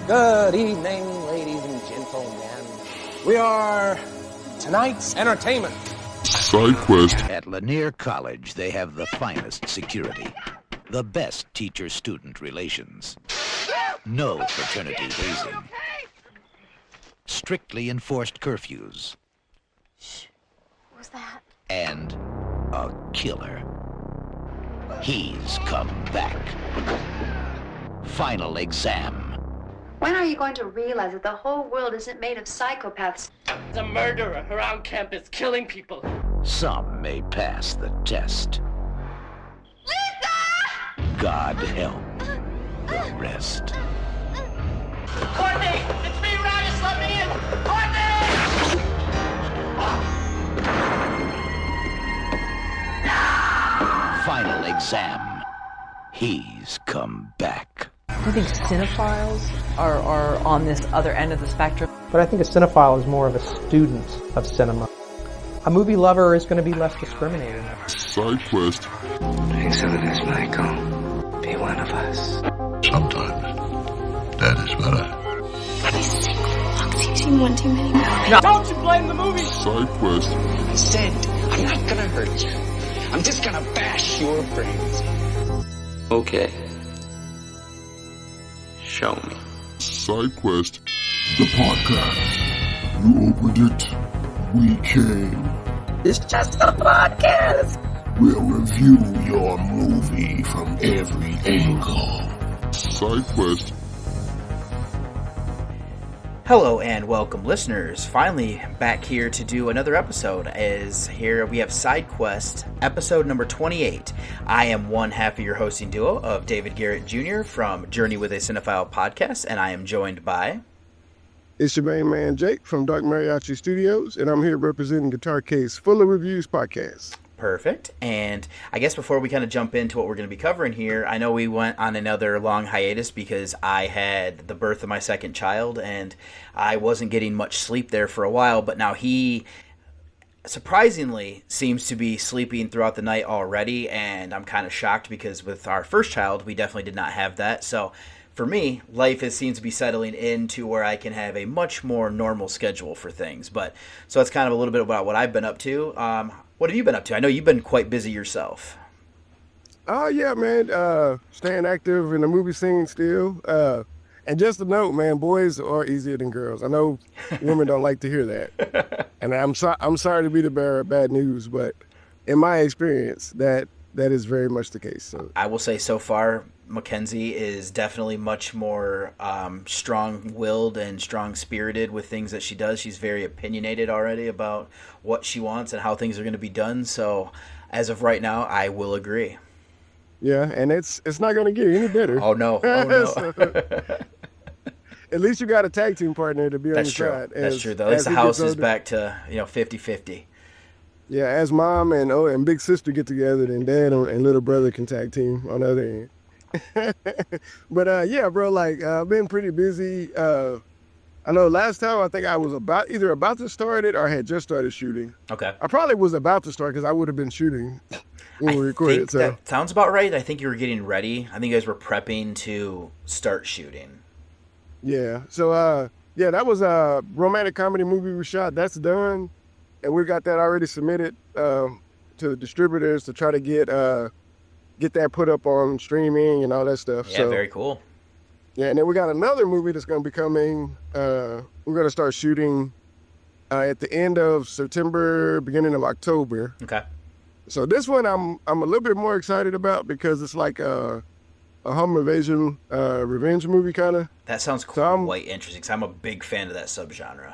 Good evening, ladies and gentlemen. We are tonight's entertainment. SideQuest. At Lanier College, they have the finest security, the best teacher-student relations, no fraternity hazing, strictly enforced curfews. Shh. What was that? And a killer. He's come back. Final exam. When are you going to realize that the whole world isn't made of psychopaths? The murderer around campus killing people. Some may pass the test. Lisa! God help the rest. Courtney! It's me, Radius! Let me in! Courtney! Final exam. He's come back. I think cinephiles are on this other end of the spectrum. But I think a cinephile is more of a student of cinema. A movie lover is going to be less discriminating. SideQuest. Drink some of this, Michael. Be one of us. Sometimes that is better. He's single. Fox, you've seen one too many movies. No. Don't you blame the movie! SideQuest. I said, I'm not gonna hurt you. I'm just gonna bash your brains. Okay. Show me. SideQuest. The podcast. You opened it. We came. It's just a podcast. We'll review your movie from every angle. SideQuest. Hello and welcome, listeners. Finally back here to do another episode. As here we have SideQuest, episode number 28. I am one half of your hosting duo of David Garrett Jr. from Journey with a Cinephile podcast, and I am joined by... It's your main man Jake from Dark Mariachi Studios, and I'm here representing Guitar Case Full of Reviews podcast. Perfect. And I guess before we kind of jump into what we're going to be covering here, I know we went on another long hiatus because I had the birth of my second child and I wasn't getting much sleep there for a while, but now he surprisingly seems to be sleeping throughout the night already, and I'm kind of shocked because with our first child, we definitely did not have that. So for me, life seems to be settling into where I can have a much more normal schedule for things. But so that's kind of a little bit about what I've been up to. What have you been up to? I know you've been quite busy yourself. Oh, yeah, man. Staying active in the movie scene still. And just a note, man, boys are easier than girls. I know women don't like to hear that. And I'm sorry to be the bearer of bad news, but in my experience, that is very much the case. So I will say so far, Mackenzie is definitely much more strong-willed and strong-spirited with things that she does. She's very opinionated already about what she wants and how things are going to be done. So as of right now, I will agree. Yeah, and it's not going to get any better. Oh, no. So, at least you got a tag team partner to be on your side. That's true, though. At least the house is back to 50-50. Yeah, as mom and big sister get together, then dad and little brother can tag team on the other end. But yeah, bro, like I've been pretty busy. I know last time I think I was either about to start it or had just started shooting. Okay. I probably was about to start because I would have been shooting when we recorded. So that sounds about right. I think you were getting ready. I think you guys were prepping to start shooting. Yeah. So yeah, that was a romantic comedy movie we shot. That's done, and we got that already submitted to the distributors to try to get that put up on streaming and all that stuff. Yeah, so, very cool. Yeah, and then we got another movie that's going to be coming. We're going to start shooting at the end of September, beginning of October. Okay. So this one I'm a little bit more excited about because it's like a home invasion revenge movie kind of. That sounds quite interesting because I'm a big fan of that subgenre.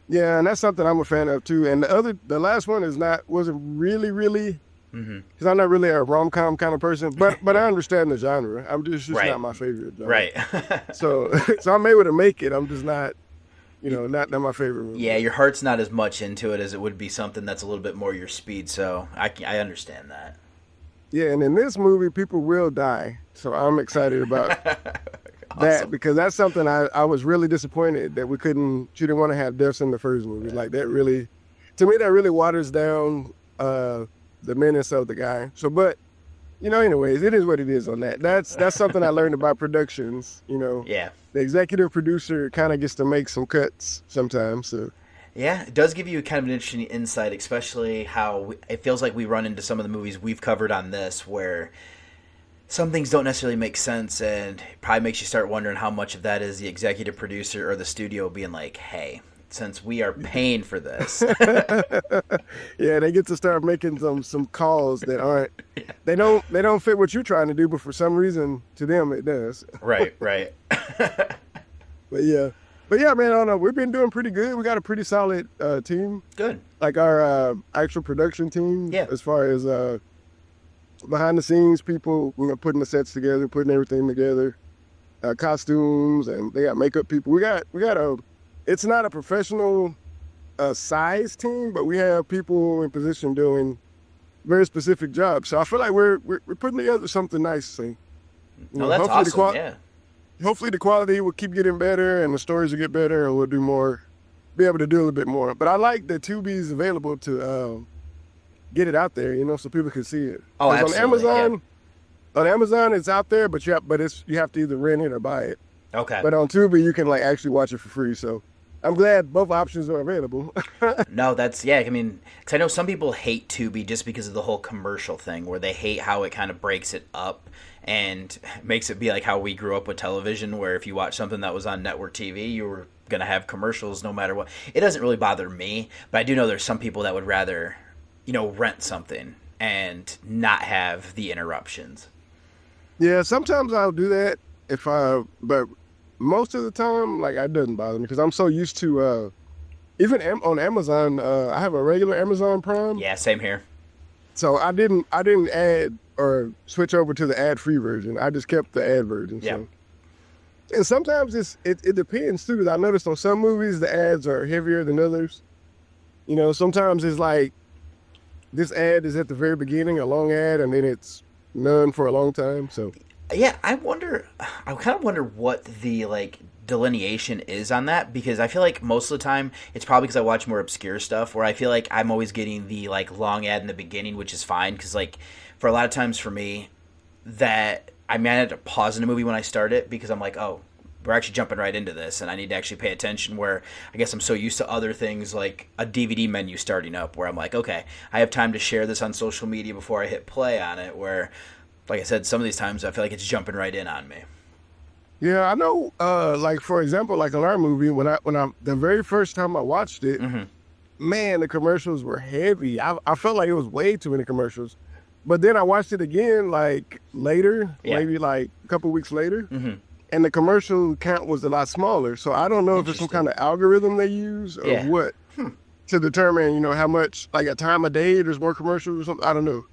Yeah, and that's something I'm a fan of too. And the last one wasn't really. Because I'm not really a rom-com kind of person, but I understand the genre. I'm just right. Not my favorite genre. Right. so I'm able to make it. I'm just not, not my favorite movie. Yeah, your heart's not as much into it as it would be something that's a little bit more your speed. So I understand that. Yeah, and in this movie, people will die. So I'm excited about that because that's something I was really disappointed that she didn't want to have deaths in the first movie. Like that really, to me, that really waters down the menace of the guy. So, but anyways, it is what it is on that. That's something I learned about productions. Yeah. The executive producer kind of gets to make some cuts sometimes. So. Yeah, it does give you kind of an interesting insight, especially how it feels like we run into some of the movies we've covered on this where some things don't necessarily make sense, and it probably makes you start wondering how much of that is the executive producer or the studio being like, hey, since we are paying for this. Yeah, they get to start making some calls that aren't they don't fit what you're trying to do, but for some reason to them it does. Right. But yeah, man, I don't know. We've been doing pretty good. We got a pretty solid team. Good. Like our actual production team. Yeah. As far as behind the scenes people, putting the sets together, putting everything together, costumes, and they got makeup people. We got it's not a professional size team, but we have people in position doing very specific jobs. So I feel like we're putting together something nice. So, that's awesome. Yeah. Hopefully the quality will keep getting better and the stories will get better, and we'll be able to do a little bit more. But I like that Tubi is available to get it out there, so people can see it. Oh, absolutely. On Amazon it's out there, but you have to either rent it or buy it. Okay. But on Tubi you can actually watch it for free. So I'm glad both options are available. No, because I know some people hate Tubi just because of the whole commercial thing, where they hate how it kind of breaks it up and makes it be like how we grew up with television, where if you watch something that was on network TV, you were going to have commercials no matter what. It doesn't really bother me, but I do know there's some people that would rather, rent something and not have the interruptions. Yeah, sometimes I'll do that but most of the time, it doesn't bother me because I'm so used to, even on Amazon, I have a regular Amazon Prime. Yeah, same here. So I didn't add or switch over to the ad-free version. I just kept the ad version. Yeah. So. And sometimes it depends too. I noticed on some movies the ads are heavier than others. Sometimes it's like this ad is at the very beginning, a long ad, and then it's none for a long time. So. Yeah, I kind of wonder what the delineation is on that, because I feel like most of the time it's probably because I watch more obscure stuff where I feel like I'm always getting the long ad in the beginning, which is fine because for a lot of times for me that I had to pause in a movie when I start it because I'm like, oh, we're actually jumping right into this and I need to actually pay attention, where I guess I'm so used to other things like a DVD menu starting up where I'm like, okay, I have time to share this on social media before I hit play on it, where like I said, some of these times I feel like it's jumping right in on me. Yeah, I know. For example, in our movie, when I the very first time I watched it, man, the commercials were heavy. I felt like it was way too many commercials. But then I watched it again later, maybe a couple weeks later, and the commercial count was a lot smaller. So I don't know if it's some kind of algorithm they use or what to determine, how much a time of day there's more commercials or something. I don't know.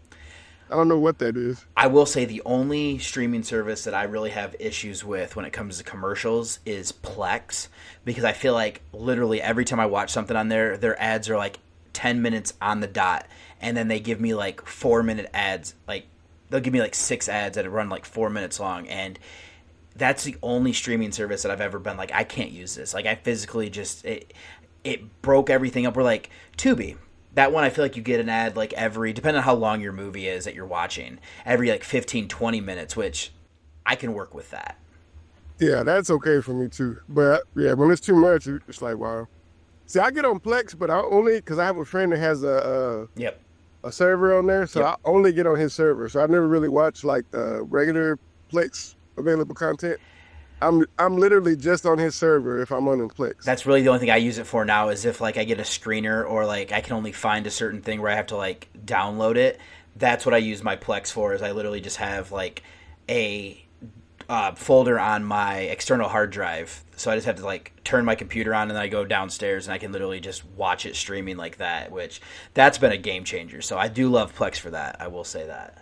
I don't know what that is. I will say the only streaming service that I really have issues with when it comes to commercials is Plex, because I feel like literally every time I watch something on there, their ads are 10 minutes on the dot, and then they give me 4-minute ads. They'll give me 6 ads that run 4 minutes long, and that's the only streaming service that I've ever been I can't use this. I physically just it broke everything up. We're Tubi. That one, I feel like you get an ad every, depending on how long your movie is that you're watching, every 15, 20 minutes, which I can work with that. Yeah, that's okay for me too. But yeah, when it's too much, it's wow. See, I get on Plex, but I only, because I have a friend that has a server on there, so I only get on his server. So I never really watch the regular Plex available content. I'm literally just on his server if I'm on Plex. That's really the only thing I use it for now, is if I get a screener or I can only find a certain thing where I have to download it. That's what I use my Plex for, is I literally just have a folder on my external hard drive. So I just have to turn my computer on and then I go downstairs and I can literally just watch it streaming like that, which that's been a game changer. So I do love Plex for that. I will say that.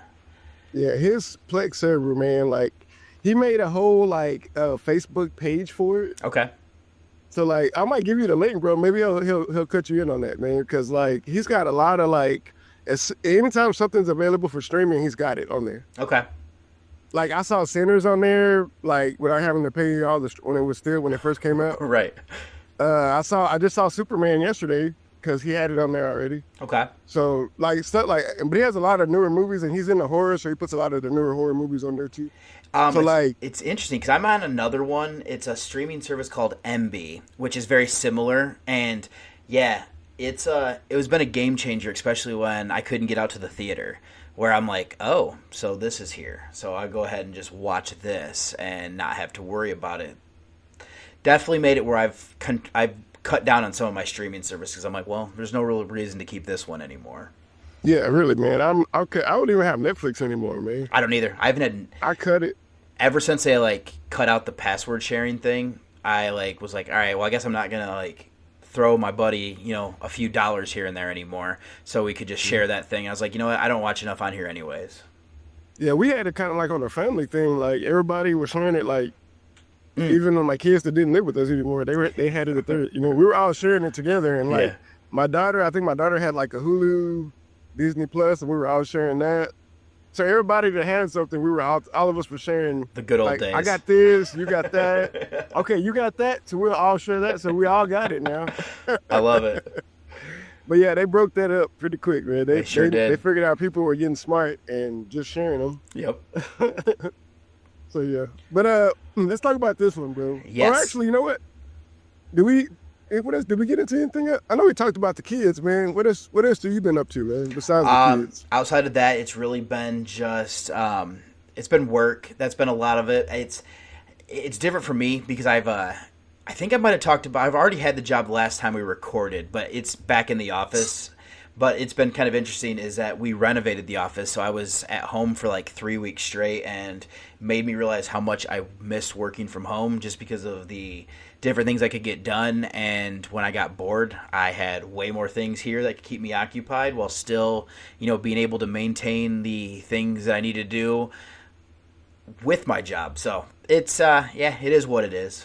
Yeah, his Plex server, man, he made a whole Facebook page for it. Okay. So I might give you the link, bro. Maybe he'll cut you in on that, man, because he's got a lot of anytime something's available for streaming, he's got it on there. Okay. I saw Sinners on there, without having to pay when it first came out. Right. I just saw Superman yesterday, because he had it on there already. Okay. So like stuff like, but he has a lot of newer movies, and he's into horror, so he puts a lot of the newer horror movies on there too. It's interesting because I'm on another one. It's a streaming service called MB, which is very similar, and yeah, it was been a game changer, especially when I couldn't get out to the theater, where I'm like, oh, so this is here, so I go ahead and just watch this and not have to worry about it. Definitely made it where I've cut down on some of my streaming services because I'm like, well, there's no real reason to keep this one anymore. Yeah, really, man. I don't even have Netflix anymore, man. I don't either. I haven't had. I cut it ever since they like cut out the password sharing thing. I was like, all right, well, I guess I'm not gonna throw my buddy, a few dollars here and there anymore, so we could just share that thing. I was like, you know what? I don't watch enough on here anyways. Yeah, we had it kind of like on a family thing. Like everybody was sharing it. Like even on my kids that didn't live with us anymore, they had it at their. We were all sharing it together, and like my daughter, I think my daughter had like a Hulu, Disney Plus, and we were all sharing that. So everybody that had something, we were all of us were sharing the good old days. I got this, you got that. Okay, you got that, so we'll all share that. So we all got it now. I love it. But yeah, they broke that up pretty quick, man. They sure did. They figured out people were getting smart and just sharing them. Yep. So yeah, but let's talk about this one, bro. Yes. Or actually, you know what? What else? Did we get into anything else? I know we talked about the kids, man. What else have you been up to, man, besides the kids? Outside of that, it's really been just, it's been work. That's been a lot of it. It's different for me because I think I might have talked about, I've already had the job last time we recorded, but it's back in the office. But it's been kind of interesting is that we renovated the office, so I was at home for like 3 weeks straight, and made me realize how much I miss working from home just because of the different things I could get done. And when I got bored, I had way more things here that could keep me occupied while still, being able to maintain the things that I need to do with my job. So it's it is what it is.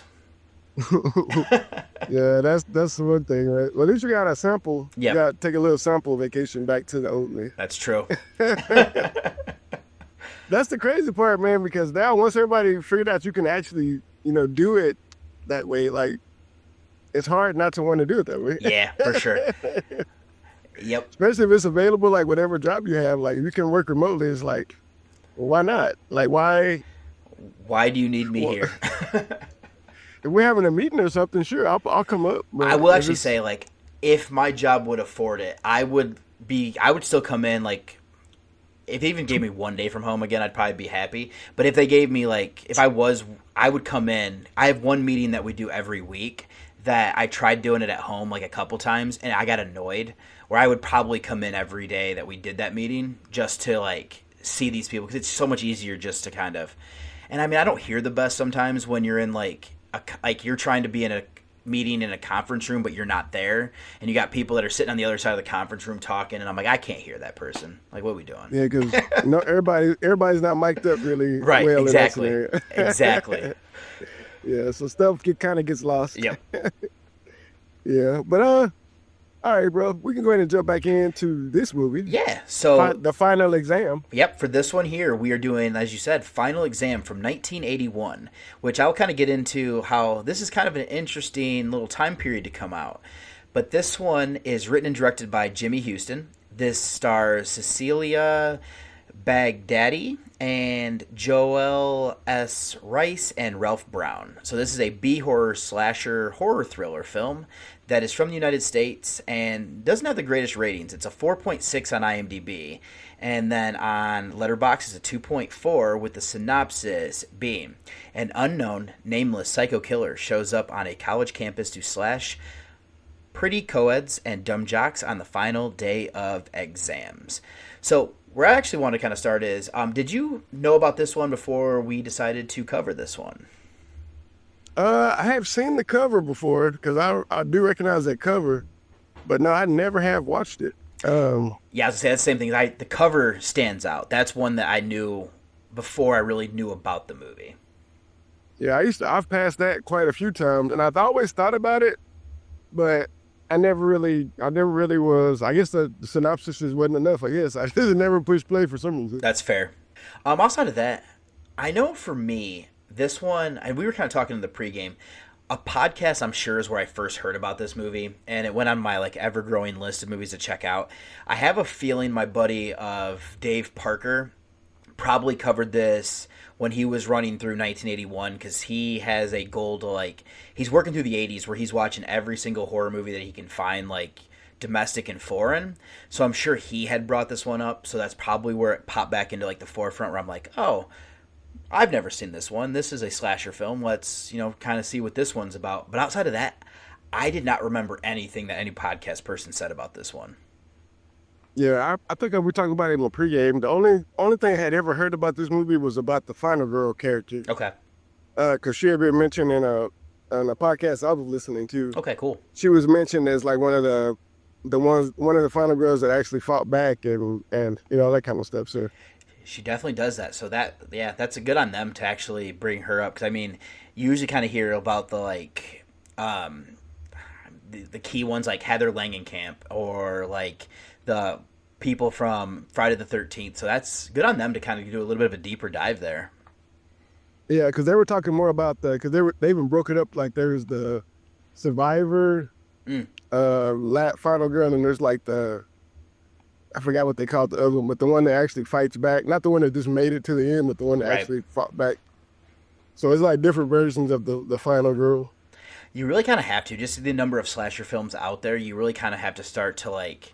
Yeah, that's the one thing, right? Well, at least you got a sample. Yep. You got to take a little sample vacation back to the old me. That's true. That's the crazy part, man, because now once everybody figured out you can actually, do it that way, like, it's hard not to want to do it that way. Yeah, for sure. Yep. Especially if it's available, like whatever job you have, like you can work remotely. It's like, well, why not? Like, why? Why do you need me here? If we're having a meeting or something, sure, I'll come up. I will actually say, like, if my job would afford it, I would still come in, like, if they even gave me 1 day from home again, I'd probably be happy. But if they gave me, like, I would come in. I have one meeting that we do every week that I tried doing it at home, like, a couple times, and I got annoyed, where I would probably come in every day that we did that meeting just to, like, see these people, because it's so much easier just to kind of, and I mean, I don't hear the best sometimes when you're in, like you're trying to be in a meeting in a conference room, but you're not there, and you got people that are sitting on the other side of the conference room talking, and I'm like, I can't hear that person. Like, what are we doing? Yeah, because everybody's not mic'd up really right, well exactly. in that scenario. Exactly. Yeah, so stuff kind of gets lost. Yep. Yeah, but all right, bro, we can go ahead and jump back into this movie. Yeah, so the Final Exam. Yep, for this one here, we are doing, as you said, Final Exam from 1981, which I'll kind of get into how this is kind of an interesting little time period to come out. But this one is written and directed by Jimmy Houston. This stars Cecilia Baghdadi and Joel S. Rice and Ralph Brown. So this is a B-horror slasher horror thriller film that is from the United States and doesn't have the greatest ratings. It's a 4.6 on IMDb. And then on Letterboxd it's a 2.4 with the synopsis being an unknown, nameless psycho killer shows up on a college campus to slash pretty co-eds and dumb jocks on the final day of exams. So where I actually want to kind of start is, did you know about this one before we decided to cover this one? I have seen the cover before because I do recognize that cover, but no, I never have watched it. Yeah, I was gonna say the same thing. The cover stands out. That's one that I knew before I really knew about the movie. Yeah, I've passed that quite a few times, and I've always thought about it, but I never really was. I guess the synopsis wasn't enough. I guess I just never pushed play for some reason. That's fair. Outside of that, I know for me, this one, and we were kind of talking in the pregame, A podcast, I'm sure, is where I first heard about this movie, and it went on my like ever-growing list of movies to check out. I have a feeling my buddy of Dave Parker probably covered this when he was running through 1981, because he has a goal to like, he's working through the 80s where he's watching every single horror movie that he can find, like domestic and foreign. So I'm sure he had brought this one up, so that's probably where it popped back into like the forefront, where I'm like, oh, I've never seen this one. This is a slasher film. Let's, kind of see what this one's about. But outside of that, I did not remember anything that any podcast person said about this one. Yeah, I think we were talking about it in the pregame. The only thing I had ever heard about this movie was about the final girl character. Okay. Because she had been mentioned in a podcast I was listening to. Okay, cool. She was mentioned as like one of the final girls that actually fought back and that kind of stuff. So she definitely does that. So that's a good on them to actually bring her up. Because I mean, you usually kind of hear about the like the key ones like Heather Langenkamp or like the people from Friday the 13th. So that's good on them to kind of do a little bit of a deeper dive there. Yeah, because they were talking more about because they even broke it up, like there's the survivor, final girl, and there's like I forgot what they called the other one, but the one that actually fights back, not the one that just made it to the end, but the one that actually fought back. So it's like different versions of the final girl. You really kind of have to, just the number of slasher films out there, you really kind of have to start to like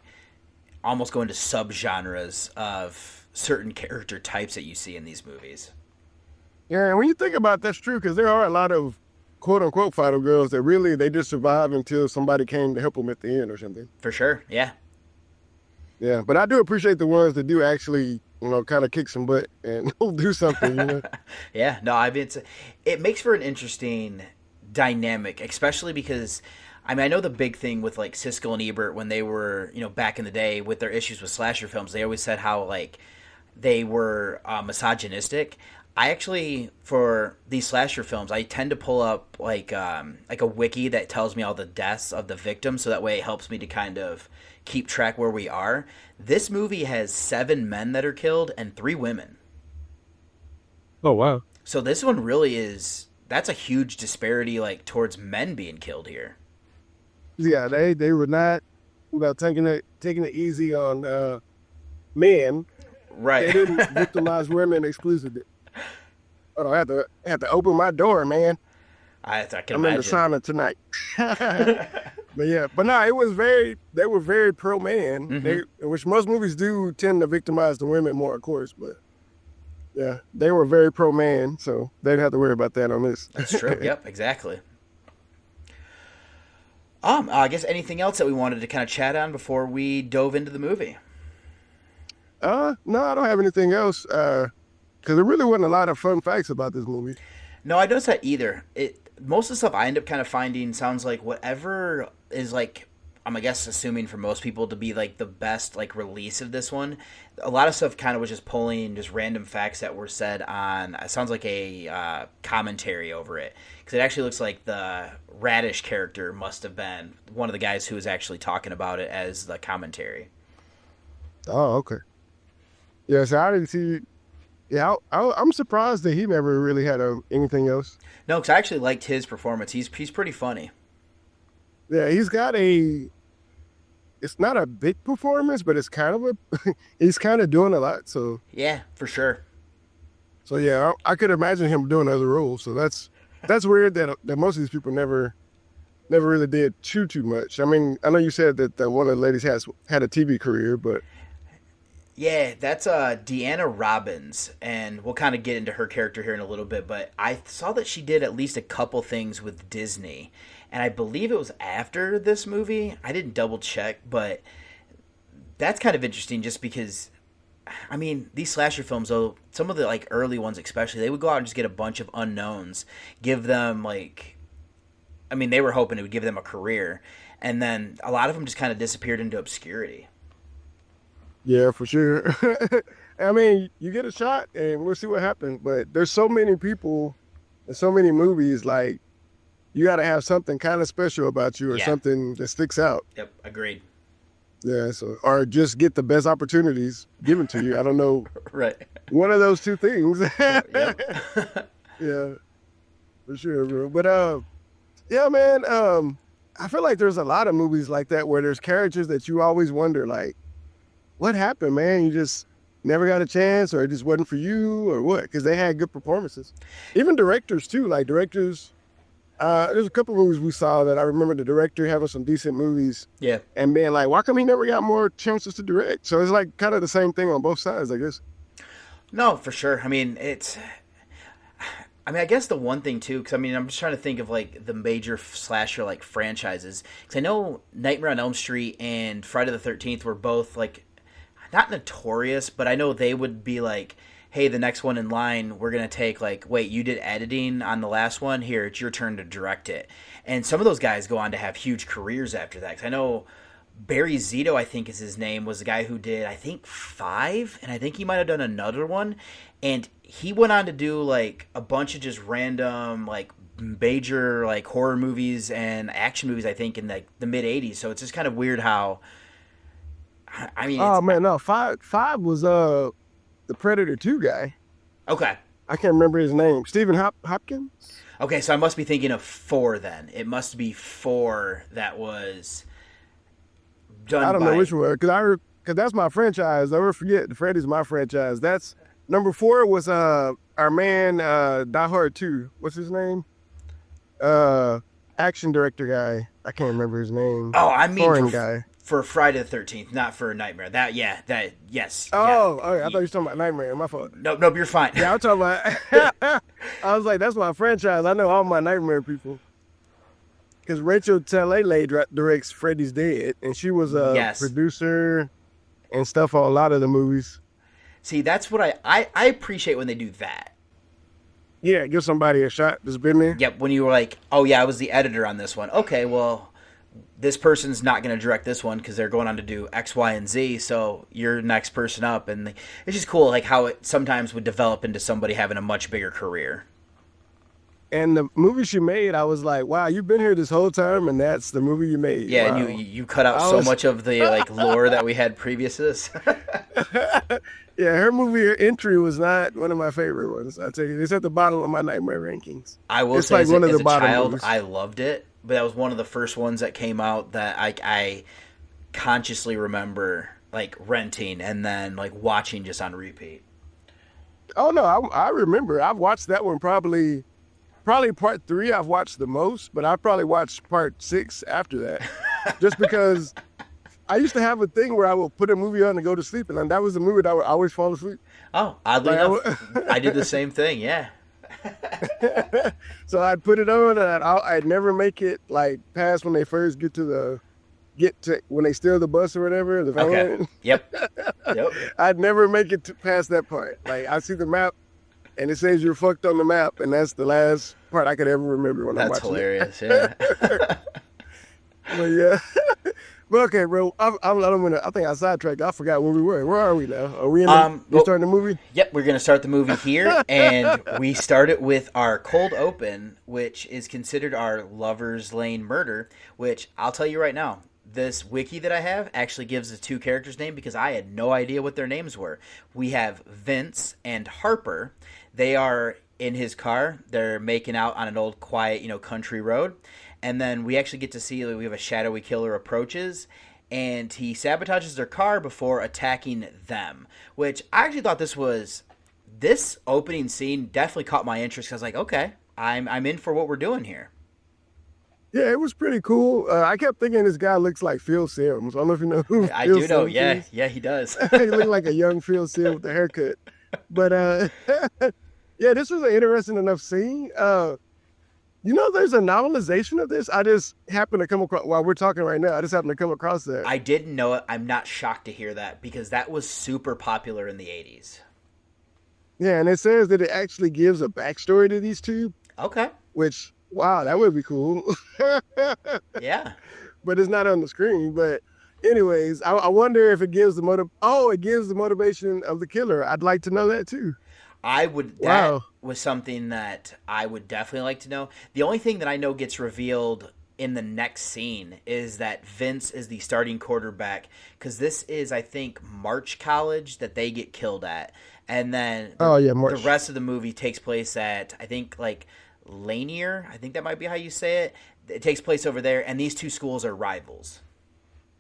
almost go into subgenres of certain character types that you see in these movies. Yeah, and when you think about it, that's true, because there are a lot of quote-unquote final girls that really, they just survive until somebody came to help them at the end or something. For sure, yeah. Yeah, but I do appreciate the ones that do actually, kind of kick some butt and do something, Yeah, no, I mean, it makes for an interesting dynamic, especially because, I mean, I know the big thing with, like, Siskel and Ebert when they were, back in the day with their issues with slasher films, they always said how, like, they were misogynistic. I actually, for these slasher films, I tend to pull up, like a wiki that tells me all the deaths of the victims, so that way it helps me to kind of keep track where we are. This movie has 7 men that are killed and 3 women. Oh, wow. So this one really is, that's a huge disparity, like, towards men being killed here. Yeah, they were not taking it easy on men. Right. They didn't victimize women exclusively. Oh, I have to open my door, man. I can I'm imagine. in the sauna tonight. But no, they were very pro man, which most movies do tend to victimize the women more, of course, but yeah, they were very pro man, so they didn't have to worry about that on this. That's true. Yep, exactly. I guess anything else that we wanted to kind of chat on before we dove into the movie? No, I don't have anything else, because there really wasn't a lot of fun facts about this movie. No, I don't noticed that either. Most of the stuff I end up kind of finding sounds like whatever is like, I'm, I guess, assuming for most people to be like the best like release of this one. A lot of stuff kind of was just pulling just random facts that were said on, it sounds like a commentary over it. Because it actually looks like the Radish character must have been one of the guys who was actually talking about it as the commentary. Oh, okay. Yeah, so I didn't see. Yeah, I'm surprised that he never really had anything else. No, because I actually liked his performance. He's pretty funny. Yeah, he's got it's not a big performance, but it's kind of he's kind of doing a lot. So yeah, for sure. So yeah, I could imagine him doing other roles. So that's weird that most of these people never really did too much. I mean, I know you said that one of the ladies had a TV career, but. Yeah, that's Deanna Robbins, and we'll kind of get into her character here in a little bit, but I saw that she did at least a couple things with Disney, and I believe it was after this movie. I didn't double check, but that's kind of interesting just because, I mean, these slasher films, though, some of the like early ones especially, they would go out and just get a bunch of unknowns, give them like, I mean, they were hoping it would give them a career, and then a lot of them just kind of disappeared into obscurity. Yeah, for sure. I mean, you get a shot and we'll see what happens. But there's so many people and so many movies, like, you got to have something kind of special about you or something that sticks out. Yep, agreed. Yeah, or just get the best opportunities given to you. I don't know. Right. One of those two things. Yep. Yeah, for sure, bro. But Yeah, man. I feel like there's a lot of movies like that where there's characters that you always wonder, like, what happened, man? You just never got a chance, or it just wasn't for you, or what? Because they had good performances. Even directors, too. Like, directors, there's a couple of movies we saw that I remember the director having some decent movies. Yeah. And being like, why come he never got more chances to direct? So it's like kind of the same thing on both sides, I guess. No, for sure. I mean, I guess the one thing too, because I'm just trying to think of like the major slasher like franchises. Because I know Nightmare on Elm Street and Friday the 13th were both like not notorious, but I know they would be like, hey, the next one in line, we're gonna take like, wait, you did editing on the last one, here it's your turn to direct it. And some of those guys go on to have huge careers after that. Because I know Barry Zito, I think is his name, was the guy who did, I think, 5, and I think he might have done another one. And he went on to do, like, a bunch of just random, like, major, like, horror movies and action movies, I think, in, like, the mid-'80s. So it's just kind of weird how, I mean... Oh, man, no, Five was the Predator 2 guy. Okay. I can't remember his name. Stephen Hopkins? Okay, so I must be thinking of 4 then. It must be 4 that was... I don't know which one, because that's my franchise. Never forget, Freddy's my franchise. That's number 4 was our man Die Hard 2. What's his name? Action director guy. I can't remember his name. Oh, I mean foreign guy for Friday the 13th, not for Nightmare. Yes. Oh, yeah. Okay. I thought you were talking about Nightmare. My fault. Nope, you're fine. Yeah, I'm talking about. I was like, that's my franchise. I know all my Nightmare people. Because Rachel Talalay directs Freddy's Dead, and she was a producer and stuff on a lot of the movies. See, that's what I appreciate when they do that. Yeah, give somebody a shot that's been there. Yep, when you were like, oh yeah, I was the editor on this one. Okay, well, this person's not going to direct this one because they're going on to do X, Y, and Z, so you're next person up. And it's just cool like how it sometimes would develop into somebody having a much bigger career. And the movie she made, I was like, wow, you've been here this whole time, and that's the movie you made. Yeah, wow. and you cut out so much of the like lore that we had previous to this. Yeah, her movie, her entry was not one of my favorite ones. I tell you, it's at the bottom of my Nightmare rankings. I will say, as a child, I loved it, but that was one of the first ones that came out that I consciously remember like renting and then like watching just on repeat. Oh no, I remember. I've watched that one probably part 3 I've watched the most, but I probably watched part 6 after that. Just because I used to have a thing where I would put a movie on to go to sleep, and that was the movie that I would always fall asleep. Oh, oddly enough, I did the same thing, yeah. So I'd put it on, and I'd never make it like past when they first get to when they steal the bus or whatever, the van. Okay. Yep. I'd never make it past that part. Like, I see the map, and it says you're fucked on the map, and that's the last part I could ever remember when I'm watching. That's hilarious, yeah. But yeah. Well, okay, bro. I think I sidetracked. I forgot where we were. Where are we now? Are we starting the movie? Yep, we're going to start the movie here, and we start it with our cold open, which is considered our Lover's Lane murder, which I'll tell you right now, this wiki that I have actually gives the 2 characters' name because I had no idea what their names were. We have Vince and Harper. They are in his car. They're making out on an old, quiet, country road. And then we actually get to see we have a shadowy killer approaches, and he sabotages their car before attacking them, which I actually thought this opening scene definitely caught my interest because I was like, okay, I'm in for what we're doing here. Yeah, it was pretty cool. I kept thinking this guy looks like Phil Sims. I don't know if you know who I Phil do know. Sims is. Yeah, he does. He looked like a young Phil Sims with a haircut. But yeah, this was an interesting enough scene. There's a novelization of this. I just happened to come across, while we're talking right now, I just happened to come across that. I didn't know it. I'm not shocked to hear that because that was super popular in the 80s. Yeah, and it says that it actually gives a backstory to these two. Okay. Which, wow, that would be cool. Yeah. But it's not on the screen. But anyways, I wonder if it gives it gives the motivation of the killer. I'd like to know that too. That was something that I would definitely like to know. The only thing that I know gets revealed in the next scene is that Vince is the starting quarterback because this is, I think, March College that they get killed at. And then the rest of the movie takes place at, I think, like Lanier. I think that might be how you say it. It takes place over there, and these two schools are rivals.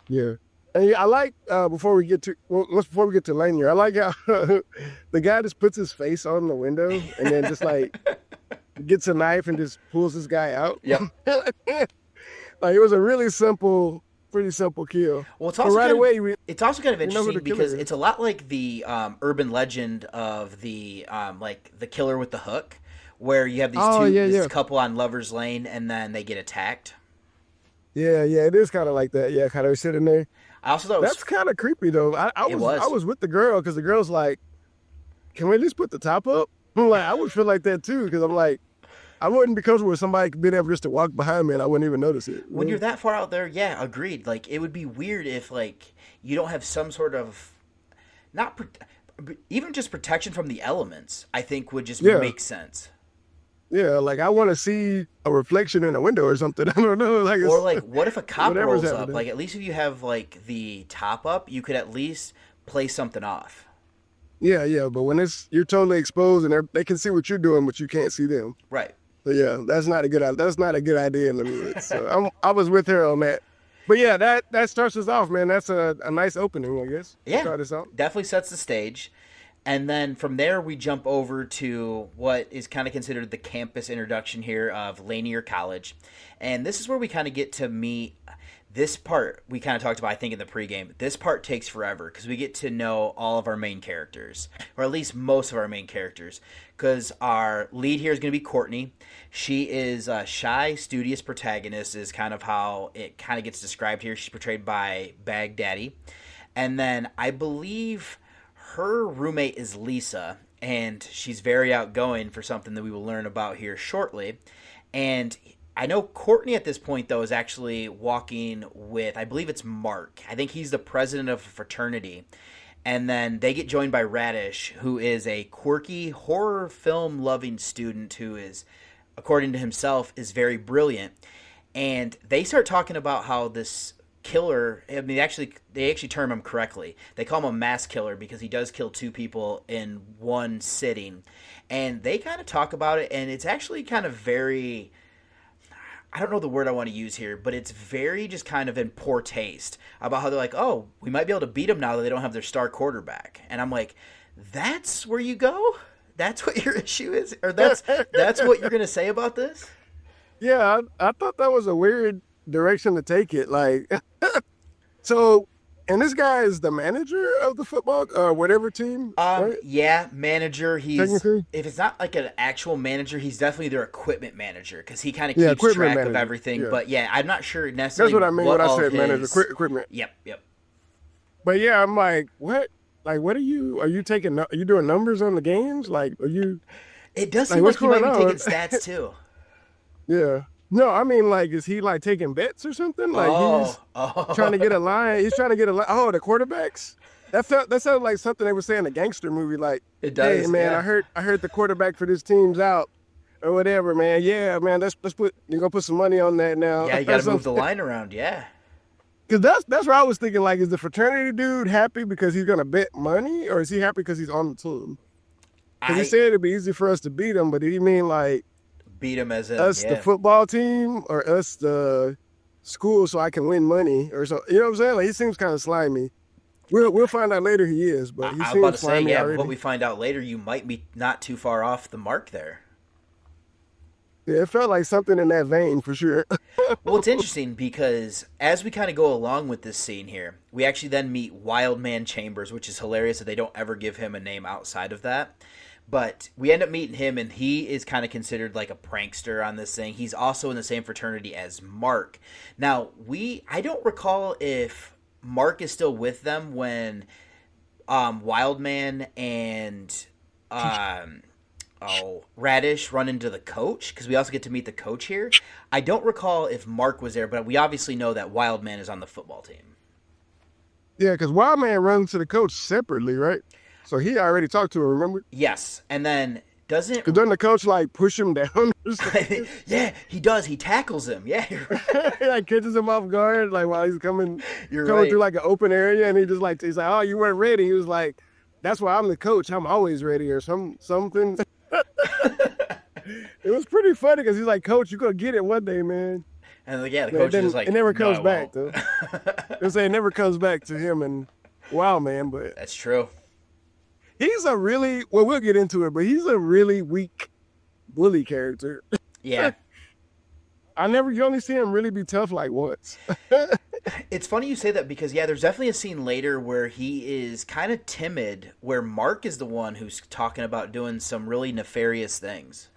Yeah. And yeah, I like before we get to Lanier, I like how the guy just puts his face on the window and then just like gets a knife and just pulls this guy out. Yep. Like it was a really pretty simple kill. Well, it's also it's also kind of you know interesting because it's a lot like the urban legend of the like the killer with the hook, where you have these this couple on Lover's Lane and then they get attacked. Yeah, it is kind of like that. Yeah, kind of sitting there. I also thought that's kind of creepy though. I was with the girl because the girl's like, "Can we at least put the top up?" I'm like, I would feel like that too because I'm like, I wouldn't be comfortable with somebody being able just to walk behind me and I wouldn't even notice it. When you're that far out there, yeah, agreed. Like it would be weird if like you don't have some sort of even just protection from the elements. I think would just make sense. Yeah, like I want to see a reflection in a window or something. I don't know, like or like what if a cop rolls up? Like at least if you have like the top up, you could at least play something off. Yeah, but when you're totally exposed and they can see what you're doing, but you can't see them. Right. So yeah, that's not a good idea in the movie. So I was with her on that. But yeah, that starts us off, man. That's a nice opening, I guess. Yeah, start us out. Definitely sets the stage. And then from there, we jump over to what is kind of considered the campus introduction here of Lanier College. And this is where we kind of get to meet this part we kind of talked about, I think, in the pregame. This part takes forever because we get to know all of our main characters, or at least most of our main characters, because our lead here is going to be Courtney. She is a shy, studious protagonist is kind of how it kind of gets described here. She's portrayed by Baghdadi. And then I believe her roommate is Lisa, and she's very outgoing for something that we will learn about here shortly. And I know Courtney at this point, though, is actually walking with, I believe it's Mark. I think he's the president of a fraternity. And then they get joined by Radish, who is a quirky, horror film-loving student who is, according to himself, is very brilliant. And they start talking about how this killer, I mean, they actually term him correctly. They call him a mass killer because he does kill two people in one sitting. And they kind of talk about it, and it's actually kind of very, I don't know the word I want to use here, but it's very just kind of in poor taste about how they're like, oh, we might be able to beat them now that they don't have their star quarterback. And I'm like, that's where you go? That's what your issue is? Or that's what you're going to say about this? Yeah, I thought that was a weird direction to take it. Like, so, and this guy is the manager of the football whatever team, right? Yeah, manager. Technically? If it's not like an actual manager, he's definitely their equipment manager because he kind of keeps track of everything. Yeah. But yeah, I'm not sure necessarily. That's what I mean when I said manager, equipment. Yep. But yeah, I'm like, what? Like, what are you doing numbers on the games? Like, are you? It does seem like he might be taking stats too. Yeah. No, I mean, like, is he, like, taking bets or something? Like, he's trying to get a line. He's trying to get a line. Oh, the quarterbacks? That sounded like something they would say in a gangster movie. Like, it does, hey, man, yeah. I heard the quarterback for this team's out or whatever, man. Yeah, man, you're going to put some money on that now. Yeah, you got to move the line around, yeah. Because that's what I was thinking. Like, is the fraternity dude happy because he's going to bet money, or is he happy because he's on the team? Because he said it'd be easy for us to beat him, but did he mean, like, beat him as us, the football team, or us, the school, so I can win money, or so? You know what I'm saying? Like, he seems kind of slimy. We'll find out later he is, but he seems slimy already. What we find out later, you might be not too far off the mark there. Yeah, it felt like something in that vein for sure. Well, it's interesting because as we kind of go along with this scene here, we actually then meet Wildman Chambers, which is hilarious that they don't ever give him a name outside of that. But we end up meeting him, and he is kind of considered like a prankster on this thing. He's also in the same fraternity as Mark. Now, I don't recall if Mark is still with them when Wildman and Radish run into the coach, because we also get to meet the coach here. I don't recall if Mark was there, but we obviously know that Wildman is on the football team. Yeah, because Wildman runs to the coach separately, right? So he already talked to him, remember? Yes, and then doesn't Yeah, he does. He tackles him. Yeah, you're right. He like catches him off guard, like while he's coming through like an open area, and he's like, oh, you weren't ready. He was like, that's why I'm the coach. I'm always ready, or something. It was pretty funny because he's like, Coach, you're going to get it one day, man. And yeah, the coach is just like, it never "No, comes I back, won't." though. They say it never comes back to him and wow, man. But That's true. he's a really, well, we'll get into it, but he's a really weak bully character. Yeah. You only see him really be tough like once. It's funny you say that because, yeah, there's definitely a scene later where he is kind of timid, where Mark is the one who's talking about doing some really nefarious things.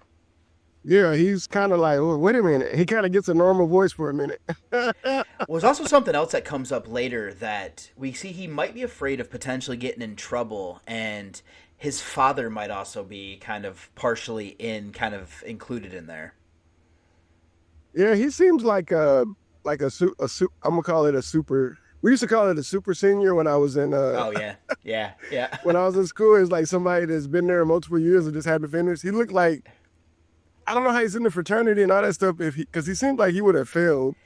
Yeah, he's kind of like, oh, wait a minute. He kind of gets a normal voice for a minute. Well, there's also something else that comes up later that we see he might be afraid of potentially getting in trouble, and his father might also be kind of partially included in there. Yeah, he seems like I'm gonna call it a super. We used to call it a super senior when I was in. Oh yeah. When I was in school, it's like somebody that's been there multiple years and just had to finish. He looked like, I don't know how he's in the fraternity and all that stuff, because he seemed like he would have failed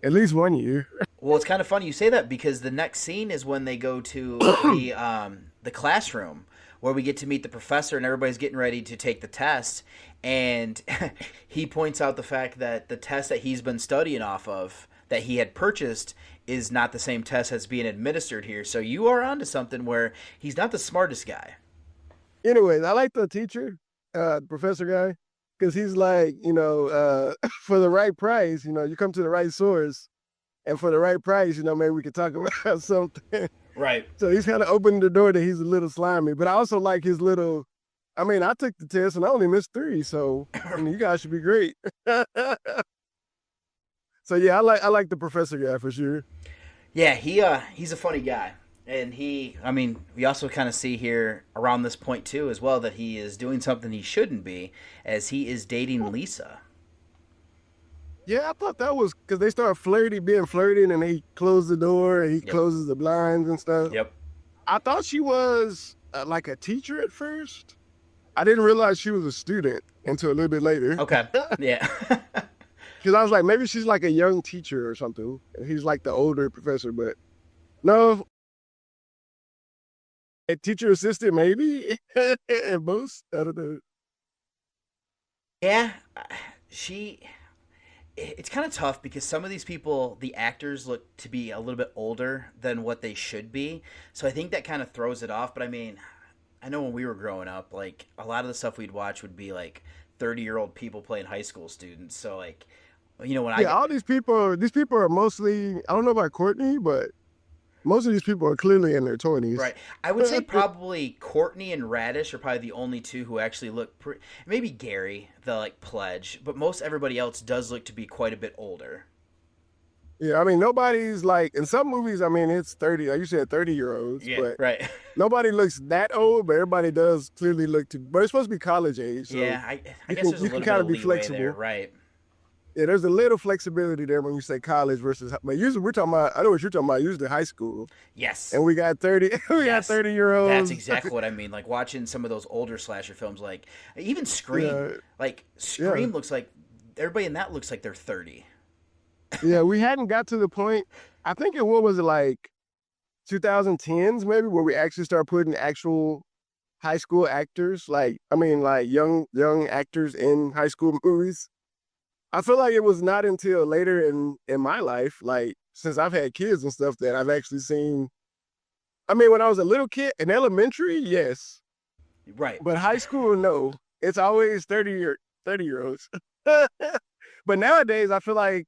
at least 1 year. Well, it's kind of funny you say that because the next scene is when they go to the classroom where we get to meet the professor and everybody's getting ready to take the test, and he points out the fact that the test that he's been studying off of that he had purchased is not the same test that's being administered here. So you are onto something where he's not the smartest guy. Anyways, I like the teacher, professor guy, because he's like, for the right price, you come to the right source, and for the right price, maybe we could talk about something. Right. So he's kind of opening the door that he's a little slimy, but I also like his little. I mean, I took the test and I only missed 3, so you guys should be great. So yeah, I like the professor guy for sure. Yeah, he's a funny guy. And we also kind of see here around this point too as well that he is doing something he shouldn't be, as he is dating Lisa. Yeah, I thought that was because they started being flirty, and he closed the door and he closes the blinds and stuff. Yep. I thought she was like a teacher at first. I didn't realize she was a student until a little bit later. Okay. Yeah. Because I was like, maybe she's like a young teacher or something. And he's like the older professor, but no. A teacher assistant, maybe. At most. I don't know. Yeah. It's kind of tough because some of these people, the actors, look to be a little bit older than what they should be. So I think that kind of throws it off. But I mean, I know when we were growing up, like a lot of the stuff we'd watch would be like 30-year-old people playing high school students. So like, all these people are mostly, I don't know about Courtney, but most of these people are clearly in their 20s. Right. I would say probably Courtney and Radish are probably the only two who actually look maybe Gary, the pledge, but most everybody else does look to be quite a bit older. Yeah, I mean, nobody's like, in some movies, I mean, it's 30, like you said, 30-year-olds. Yeah, but right. Nobody looks that old, but everybody does clearly look but it's supposed to be college age. So yeah, I guess there's a little bit of leeway there, right. Yeah, there's a little flexibility there when you say college versus, but usually we're talking about, I know what you're talking about, usually high school. Yes. And we got 30-year-olds. That's exactly what I mean. Like watching some of those older slasher films, like even Scream. Scream looks like, everybody in that looks like they're 30. Yeah, we hadn't got to the point, I think what was it, like 2010s maybe, where we actually start putting actual high school actors, like young actors in high school movies. I feel like it was not until later in my life, like since I've had kids and stuff, that I've actually seen. I mean, when I was a little kid in elementary, yes, right, but high school, no. It's always 30-year-olds. But nowadays, I feel like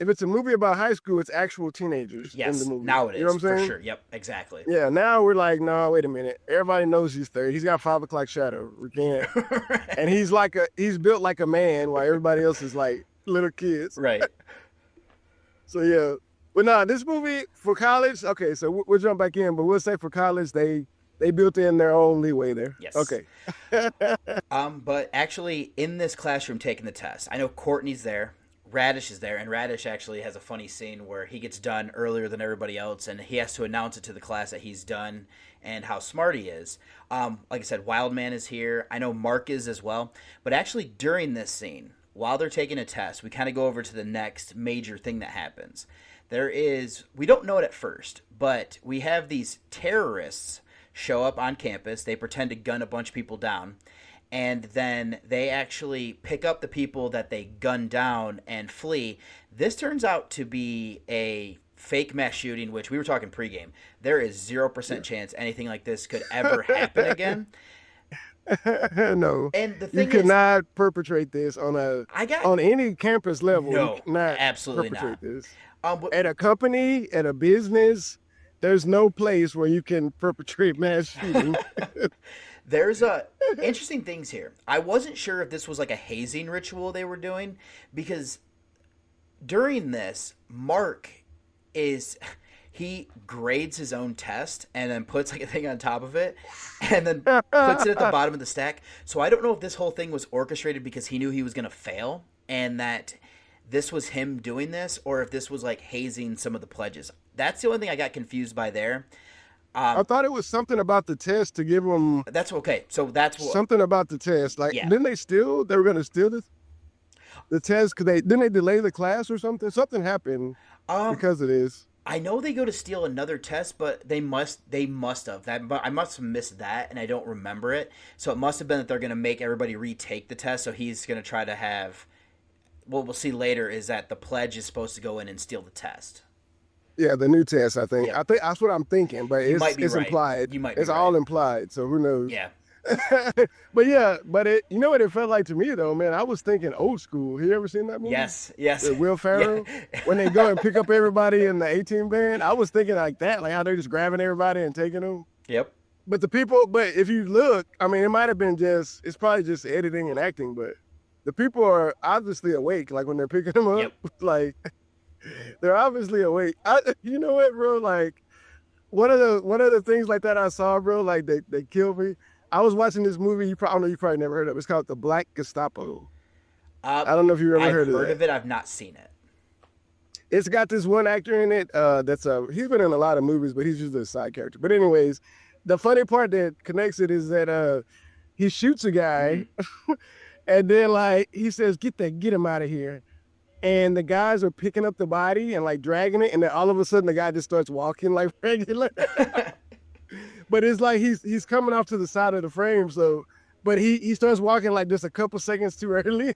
if it's a movie about high school, it's actual teenagers in the movie. Now it is. You know what I'm saying? For sure. Yep, exactly. Yeah, now we're like, no, wait a minute. Everybody knows he's 30. He's got 5 o'clock shadow. We can't. Right. And he's built like a man, while everybody else is like little kids. Right. So yeah, but nah, this movie for college. Okay, so we'll jump back in, but we'll say for college they built in their own leeway there. Yes. Okay. But actually, in this classroom taking the test, I know Courtney's there. Radish is there, and Radish actually has a funny scene where he gets done earlier than everybody else, and he has to announce it to the class that he's done and how smart he is. Like I said, Wildman is here. I know Mark is as well. But actually, during this scene, while they're taking a test, we kind of go over to the next major thing that happens. We don't know it at first, but we have these terrorists show up on campus. They pretend to gun a bunch of people down. and then they actually pick up the people that they gun down and flee. This turns out to be a fake mass shooting, which we were talking pregame. There is 0% chance anything like this could ever happen again. No, and the thing you cannot perpetrate this on any campus level. No, you cannot absolutely perpetrate not. This. At a company, at a business, there's no place where you can perpetrate mass shooting. There's interesting things here. I wasn't sure if this was like a hazing ritual they were doing, because during this, Mark he grades his own test and then puts like a thing on top of it and then puts it at the bottom of the stack. So I don't know if this whole thing was orchestrated because he knew he was going to fail and that this was him doing this, or if this was like hazing some of the pledges. That's the only thing I got confused by there. I thought it was something about the test to give them. That's okay. So that's what, something about the test. Like, didn't they steal? They were going to steal the test because didn't they delay the class or something? Something happened because of this. I know they go to steal another test, but they must have that. But I must have missed that, and I don't remember it. So it must have been that they're going to make everybody retake the test. So he's going to try to have. What we'll see later is that the pledge is supposed to go in and steal the test. Yeah, the new test. I think. Yep. I think that's what I'm thinking, but it's right. implied. You might. It's all implied. So who knows? Yeah. But it. You know what it felt like to me though, man. I was thinking old school. You ever seen that movie? Yes. With Will Ferrell, when they go and pick up everybody in the 18 band. I was thinking like that, like how they're just grabbing everybody and taking them. Yep. But if you look, I mean, it might have been it's probably just editing and acting, but the people are obviously awake. Like when they're picking them up, like they're obviously awake. You know what, bro? Like one of the things like that I saw, bro. Like they killed me. I was watching this movie. You probably never heard of it. It's called The Black Gestapo. I don't know if you ever heard of it. I've heard of it. I've not seen it. It's got this one actor in it. He's been in a lot of movies, but he's just a side character. But anyways, the funny part that connects it is that he shoots a guy, and then like he says, "Get him out of here." And the guys are picking up the body and like dragging it, and then all of a sudden the guy just starts walking like regular. But it's like he's coming off to the side of the frame, but he starts walking like just a couple seconds too early.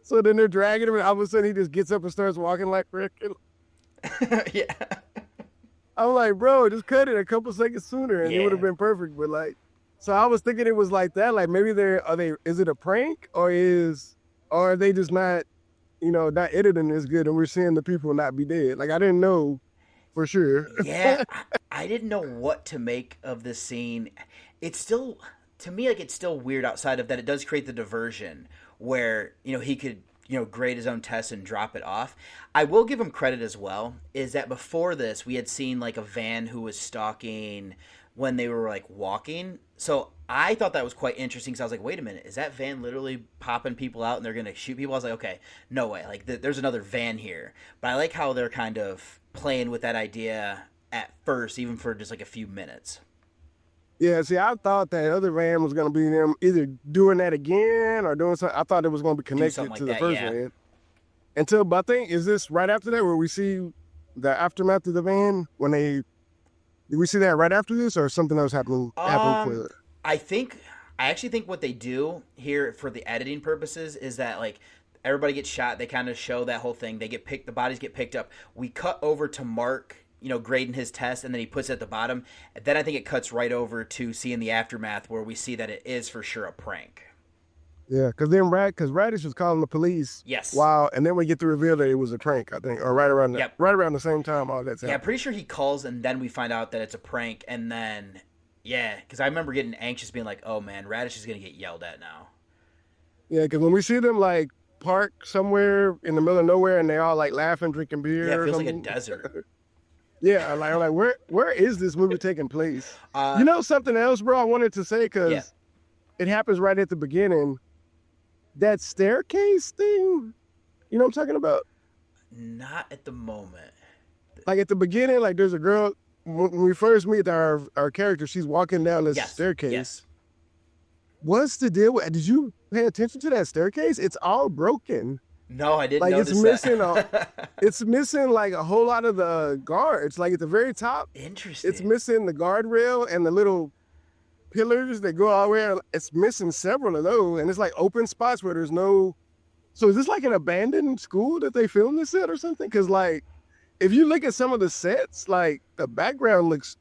So then they're dragging him, and all of a sudden he just gets up and starts walking like regular. Yeah. I'm like, bro, just cut it a couple seconds sooner, and it would have been perfect. But like, so I was thinking it was like that. Like maybe is it a prank or are they just not editing as good, and we're seeing the people not be dead? Like I didn't know. For sure. Yeah, I didn't know what to make of this scene. It's still, to me, like it's still weird outside of that. It does create the diversion where, he could, grade his own test and drop it off. I will give him credit as well, is that before this, we had seen like a van who was stalking when they were like walking. So I thought that was quite interesting because I was like, wait a minute, is that van literally popping people out and they're going to shoot people? I was like, okay, no way. Like there's another van here. But I like how they're kind of playing with that idea at first, even for just like a few minutes. Yeah, see, I thought that other van was going to be them either doing that again or doing something. I thought it was going to be connected to the first van. But I think, is this right after that where we see the aftermath of the van? Did we see that right after this or something else happened quicker? I actually think what they do here for the editing purposes is that like everybody gets shot. They kind of show that whole thing. The bodies get picked up. We cut over to Mark, grading his test, and then he puts it at the bottom. Then I think it cuts right over to seeing the aftermath where we see that it is for sure a prank. Yeah, because Radish was calling the police. Yes. Wow, and then we get the reveal that it was a prank, I think, or right around the same time all that's happening. Yeah, I'm pretty sure he calls, and then we find out that it's a prank, and then, because I remember getting anxious, being like, oh man, Radish is going to get yelled at now. Yeah, because when we see them, like, park somewhere in the middle of nowhere, and they all, like, laughing, drinking beer. Yeah, it feels like a desert. Yeah, like where is this movie taking place? Something else, bro, I wanted to say, because it happens right at the beginning. That staircase thing, you know what I'm talking about? Not at the moment. Like at the beginning, like there's a girl, when we first meet our character, she's walking down this staircase. Yes. What's the deal with, did you pay attention to that staircase? It's all broken. No, I didn't notice it's missing it's missing like a whole lot of the guards. Like at the very top. Interesting. It's missing the guardrail and the little pillars that go all the way. It's missing several of those, and it's like open spots where there's no. So is this like an abandoned school that they filmed this at or something? Because like, if you look at some of the sets, like the background looks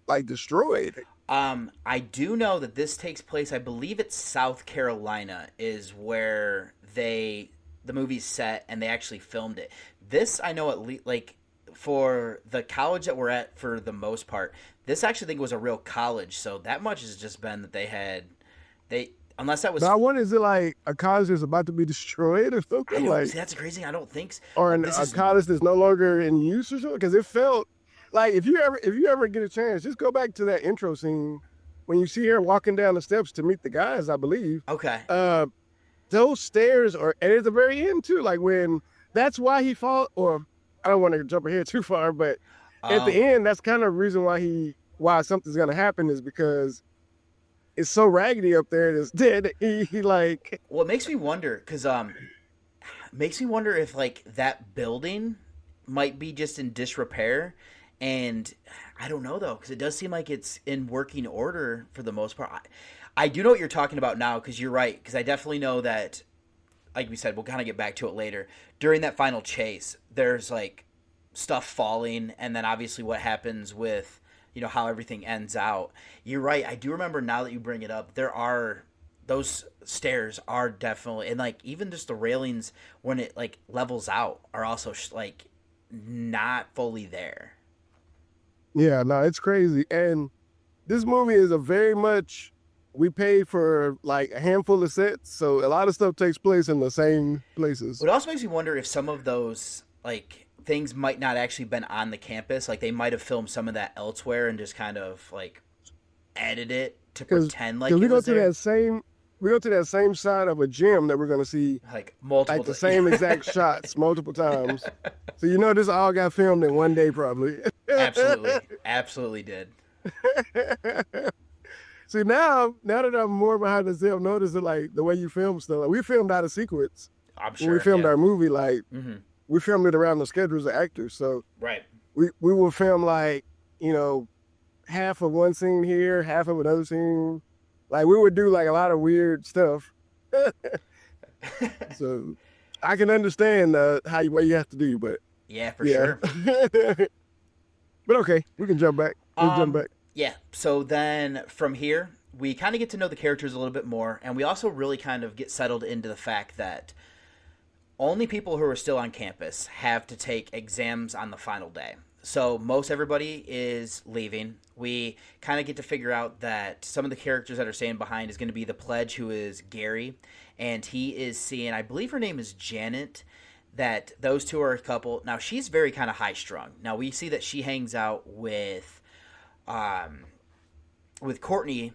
like destroyed. I do know that this takes place. I believe it's South Carolina is where the movie's set, and they actually filmed it. This I know at least like for the college that we're at for the most part. This actually think was a real college, so that much has just been that they unless that was. But I wonder, is it like a college that's about to be destroyed or something? Like see, that's crazy. I don't think so. Or a college that's no longer in use or something? Because it felt like if you ever get a chance, just go back to that intro scene when you see her walking down the steps to meet the guys, I believe. Okay. Those stairs are, and at the very end too, like when that's why he fought, or I don't want to jump ahead too far, but at the end, that's kind of the reason why something's gonna happen is because it's so raggedy up there. It's dead. He like. Well, it makes me wonder because makes me wonder if like that building might be just in disrepair, and I don't know though because it does seem like it's in working order for the most part. I do know what you're talking about now because you're right because I definitely know that. Like we said, we'll kind of get back to it later. During that final chase, there's like stuff falling, and then obviously what happens with how everything ends out. You're right. I do remember now that you bring it up. Those stairs are definitely, and like even just the railings when it like levels out are also like not fully there. Yeah, no, it's crazy, and this movie is a very much. We pay for like a handful of sets, so a lot of stuff takes place in the same places. It also makes me wonder if some of those like things might not actually been on the campus. Like they might have filmed some of that elsewhere and just kind of like added it to pretend like it we was there. We go to that same side of a gym that we're going to see like multiple, like the same exact shots multiple times. So this all got filmed in one day, probably. Absolutely did. See, now that I'm more behind the scene, I've noticed that, like, the way you film stuff, like, we filmed out of sequence. I'm sure. When we filmed our movie, like, we filmed it around the schedules of actors. So right. We will film, like, half of one scene here, half of another scene. Like, we would do, like, a lot of weird stuff. So I can understand what you have to do, but. Yeah, for sure. But okay, we can jump back. Jump back. Yeah, so then from here, we kind of get to know the characters a little bit more, and we also really kind of get settled into the fact that only people who are still on campus have to take exams on the final day. So most everybody is leaving. We kind of get to figure out that some of the characters that are staying behind is going to be the pledge, who is Gary, and he is seeing, I believe her name is Janet, that those two are a couple. Now, she's very kind of high-strung. Now, we see that she hangs out with Courtney,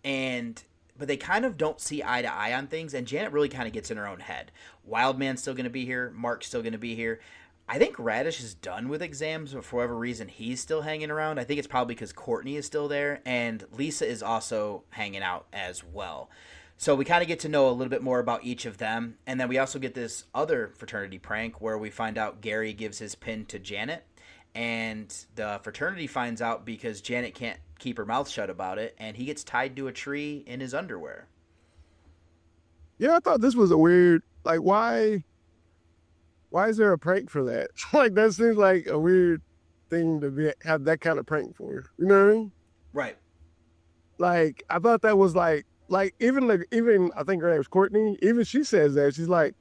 but they kind of don't see eye to eye on things, and Janet really kind of gets in her own head. Wildman's still going to be here. Mark's still going to be here. I think Radish is done with exams, but for whatever reason, he's still hanging around. I think it's probably because Courtney is still there, and Lisa is also hanging out as well. So we kind of get to know a little bit more about each of them, and then we also get this other fraternity prank where we find out Gary gives his pin to Janet, and the fraternity finds out because Janet can't keep her mouth shut about it, and he gets tied to a tree in his underwear. Yeah, I thought this was a weird, like, why is there a prank for that? Like, that seems like a weird thing to have that kind of prank for. You know what I mean? Right. Like, I thought that was like even I think her name was Courtney. Even she says that she's like,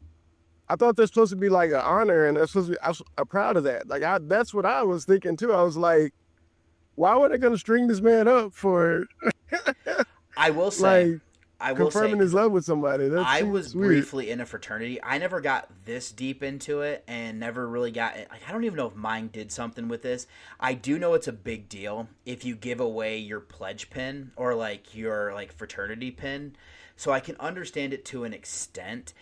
I thought that's supposed to be like an honor, and that's supposed to be. I'm proud of that. Like, that's what I was thinking too. I was like, why were they going to string this man up for? I will say, like, confirming his love with somebody. I was briefly in a fraternity. I never got this deep into it, and never really got it. Like, I don't even know if mine did something with this. I do know it's a big deal if you give away your pledge pin or like your like fraternity pin. So I can understand it to an extent.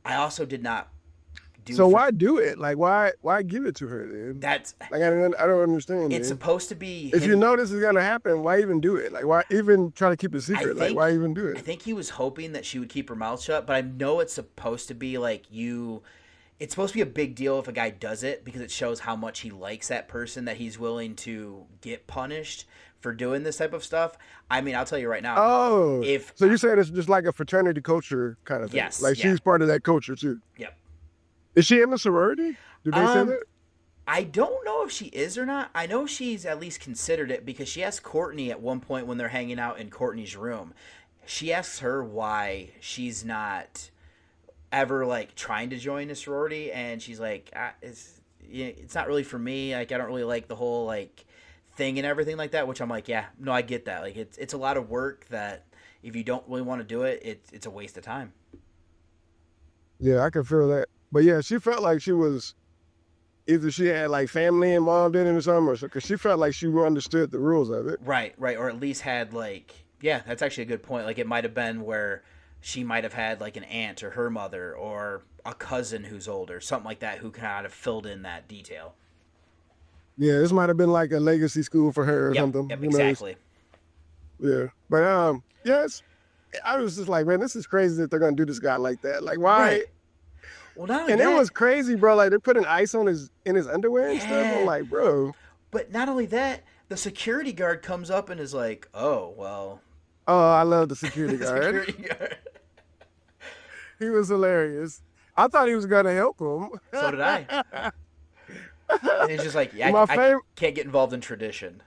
I also did not do. So why do it? Like, why give it to her then? That's like, I don't understand. It's supposed to be. If you know this is gonna happen, why even do it? Like, why even try to keep it secret? Like, why even do it? I think he was hoping that she would keep her mouth shut, but I know it's supposed to be like it's supposed to be a big deal if a guy does it because it shows how much he likes that person, that he's willing to get punished for doing this type of stuff. I mean, I'll tell you right now. Oh, so you're saying it's just like a fraternity culture kind of thing? Yes. Like she's part of that culture too. Yep. Is she in the sorority? Do they say that? I don't know if she is or not. I know she's at least considered it because she asked Courtney at one point when they're hanging out in Courtney's room. She asks her why she's not ever like trying to join a sorority, and she's like, it's not really for me. Like, I don't really like the whole like thing and everything like that. Which I'm like, yeah, no, I get that. Like, it's a lot of work that if you don't really want to do it, it's a waste of time. Yeah, I can feel that. But yeah, she felt like she was. Either she had like family involved in it or something, or because she felt like she understood the rules of it. Right, or at least had like, yeah, that's actually a good point. Like it might have been where she might have had like an aunt or her mother or a cousin who's older, something like that, who kind of filled in that detail. Yeah, this might have been like a legacy school for her or something. Yep, exactly. Yeah, but yes, I was just like, man, this is crazy that they're gonna do this guy like that. Like, why? Right. Well, not only and that, it was crazy, bro. Like they're putting ice on in his underwear and stuff. I'm like, bro. But not only that, the security guard comes up and is like, "Oh, well." Oh, I love the security guard. He was hilarious. I thought he was gonna help him. So did I. And he's just like, yeah, I can't get involved in tradition.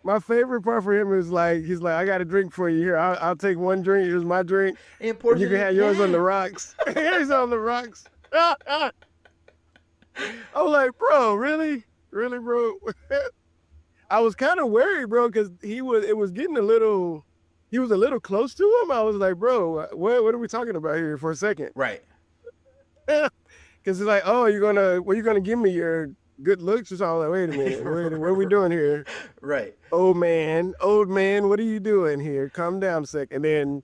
My favorite part for him is like, he's like, I got a drink for you here. I'll take one drink. Here's my drink. And you can have yours on the rocks. Here's on the rocks. I was like, bro, really? Really, bro? I was kind of worried, bro, because he was getting he was a little close to him. I was like, bro, what are we talking about here for a second? Right. Because he's like, oh, you're gonna give me your good looks or something? Like, wait a minute, what are we doing here? Right. Old man, what are you doing here? Calm down a second. And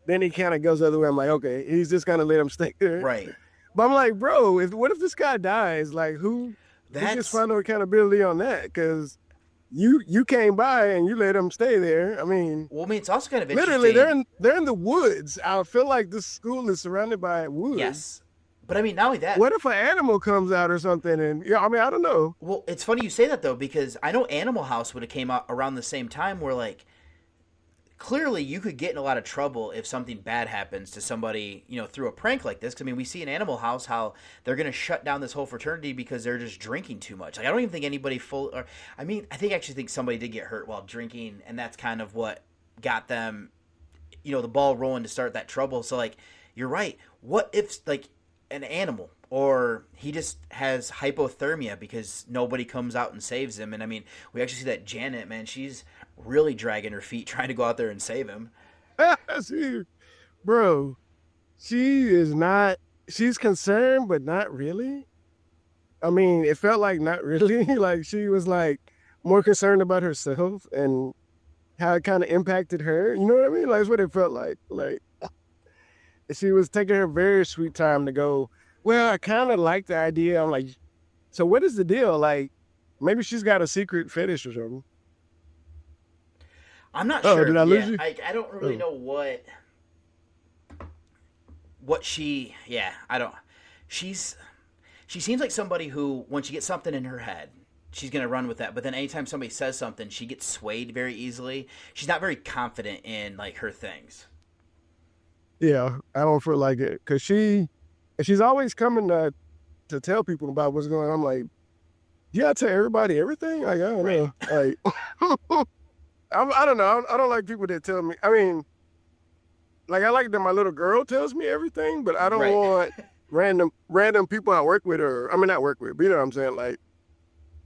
then he kind of goes the other way. I'm like, okay, he's just gonna let him stay there. Right. But I'm like, bro, what if this guy dies? Like, who gets final accountability on that? Because you came by and you let him stay there. I mean, it's also kind of interesting. Literally, they're in the woods. I feel like this school is surrounded by woods. Yes. But I mean, not only that. What if an animal comes out or something? And I mean, I don't know. Well, it's funny you say that though, because I know Animal House would have came out around the same time, where like clearly you could get in a lot of trouble if something bad happens to somebody, through a prank like this. 'Cause, I mean, we see in Animal House how they're going to shut down this whole fraternity because they're just drinking too much. Like, I don't even think anybody actually think somebody did get hurt while drinking, and that's kind of what got them, the ball rolling to start that trouble. So like, you're right. What if like an animal, or he just has hypothermia because nobody comes out and saves him? And I mean, we actually see that Janet, man, she's really dragging her feet trying to go out there and save him. Bro, she's concerned, but not really. I mean, it felt like not really. Like she was like more concerned about herself and how it kind of impacted her. You know what I mean? Like, that's what it felt like. Like, she was taking her very sweet time to go, well, I kind of like the idea. I'm like, so what is the deal? Like, maybe she's got a secret fetish or something. I'm not sure. Did I lose you? I don't really know what she, I don't, she seems like somebody who, when she gets something in her head, she's going to run with that. But then anytime somebody says something, she gets swayed very easily. She's not very confident in like her things. Yeah, I don't feel like it, because she's always coming to tell people about what's going on. I'm like, you gotta tell everybody everything? Like, I don't know. Like, I don't know. I don't like people that tell me. I mean, like, I like that my little girl tells me everything, but I don't want random people I work with, not work with, but you know what I'm saying? Like,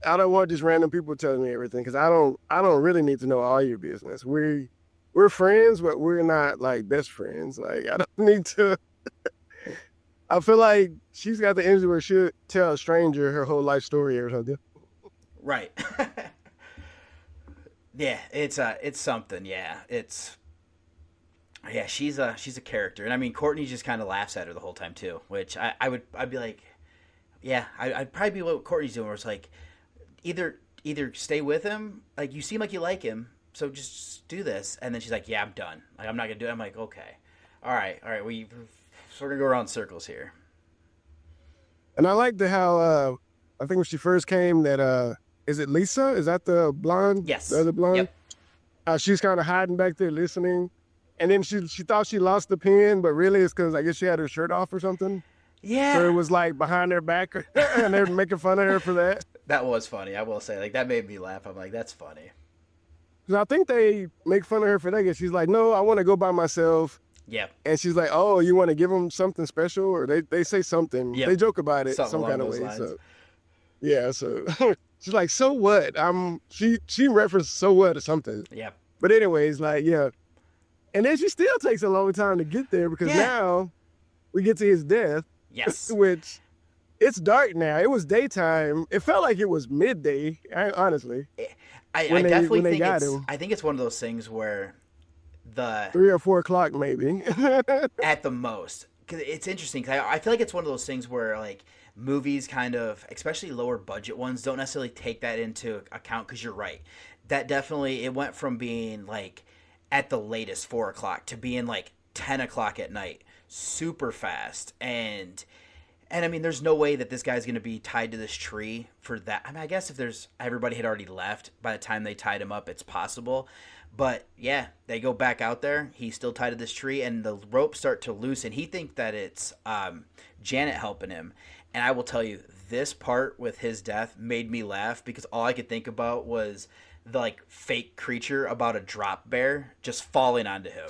I don't want just random people telling me everything, because I don't really need to know all your business. We're friends, but we're not like best friends. Like, I don't need to. I feel like she's got the energy where she'll tell a stranger her whole life story or something. Right. Yeah, it's something. Yeah, she's a character, and I mean, Courtney just kind of laughs at her the whole time too. Which I'd be like, I'd probably be what Courtney's doing, where it's like, either stay with him, like you seem like you like him, so just do this. And then she's like, yeah, I'm done. Like, I'm not going to do it. I'm like, okay. All right. So we're going to go around circles here. And I liked how, I think when she first came that, is it Lisa? Is that the blonde? Yes. The other blonde? Yep. She's kind of hiding back there listening. And then she thought she lost the pen, but really it's because I guess she had her shirt off or something. Yeah. So it was like behind her back, and they're making fun of her for that. That was funny, I will say. Like, that made me laugh. I'm like, that's funny. Because I think they make fun of her for that. And she's like, no, I want to go by myself. Yep. And she's like, oh, you want to give them something special? Or they say something. Yep. They joke about it Something some kind of along way. those lines. So, yeah, so she's like, so what? She referenced so what or something. Yep. But anyways, like, yeah. And then she still takes a long time to get there because now we get to his death. Yes. Which, it's dark now. It was daytime. It felt like it was midday, honestly. I when definitely they think got it's, him. I think it's one of those things where 3 or 4 o'clock maybe. at the most. 'Cause it's interesting. 'Cause I feel like it's one of those things where, like, movies kind of, especially lower budget ones, don't necessarily take that into account because you're right. That definitely, it went from being, like, at the latest 4 o'clock to being, like, 10 o'clock at night. Super fast. And I mean, there's no way that this guy's going to be tied to this tree for that. I mean, I guess if everybody had already left by the time they tied him up, it's possible. But yeah, they go back out there. He's still tied to this tree, and the ropes start to loosen. He thinks that it's Janet helping him. And I will tell you, this part with his death made me laugh because all I could think about was the, like, fake creature about a drop bear just falling onto him.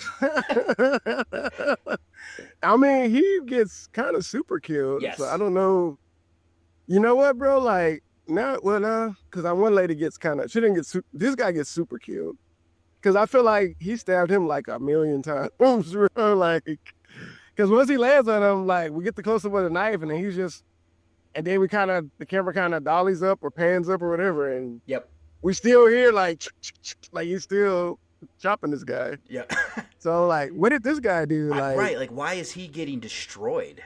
I mean, he gets kind of super killed. Yes. So I don't know. You know what, bro? Like, now, well, because one lady gets she didn't get this guy gets super killed. Because I feel like he stabbed him like a million times. Like, because once he lands on him, like, we get the close up with a knife, and then he's just, and then the camera kind of dollies up or pans up or whatever, and Yep. we still hear like he's still chopping this guy. Yeah. So, like, what did this guy do? Like, right. Like, why is he getting destroyed?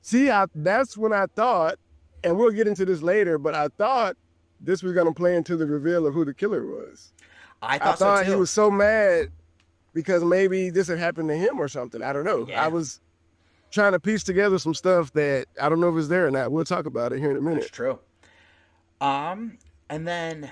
See, that's when I thought, and we'll get into this later, but I thought this was going to play into the reveal of who the killer was. I thought so too. He was so mad because maybe this had happened to him or something. I don't know. Yeah. I was trying to piece together some stuff that I don't know if it's there or not. We'll talk about it here in a minute. That's true. And then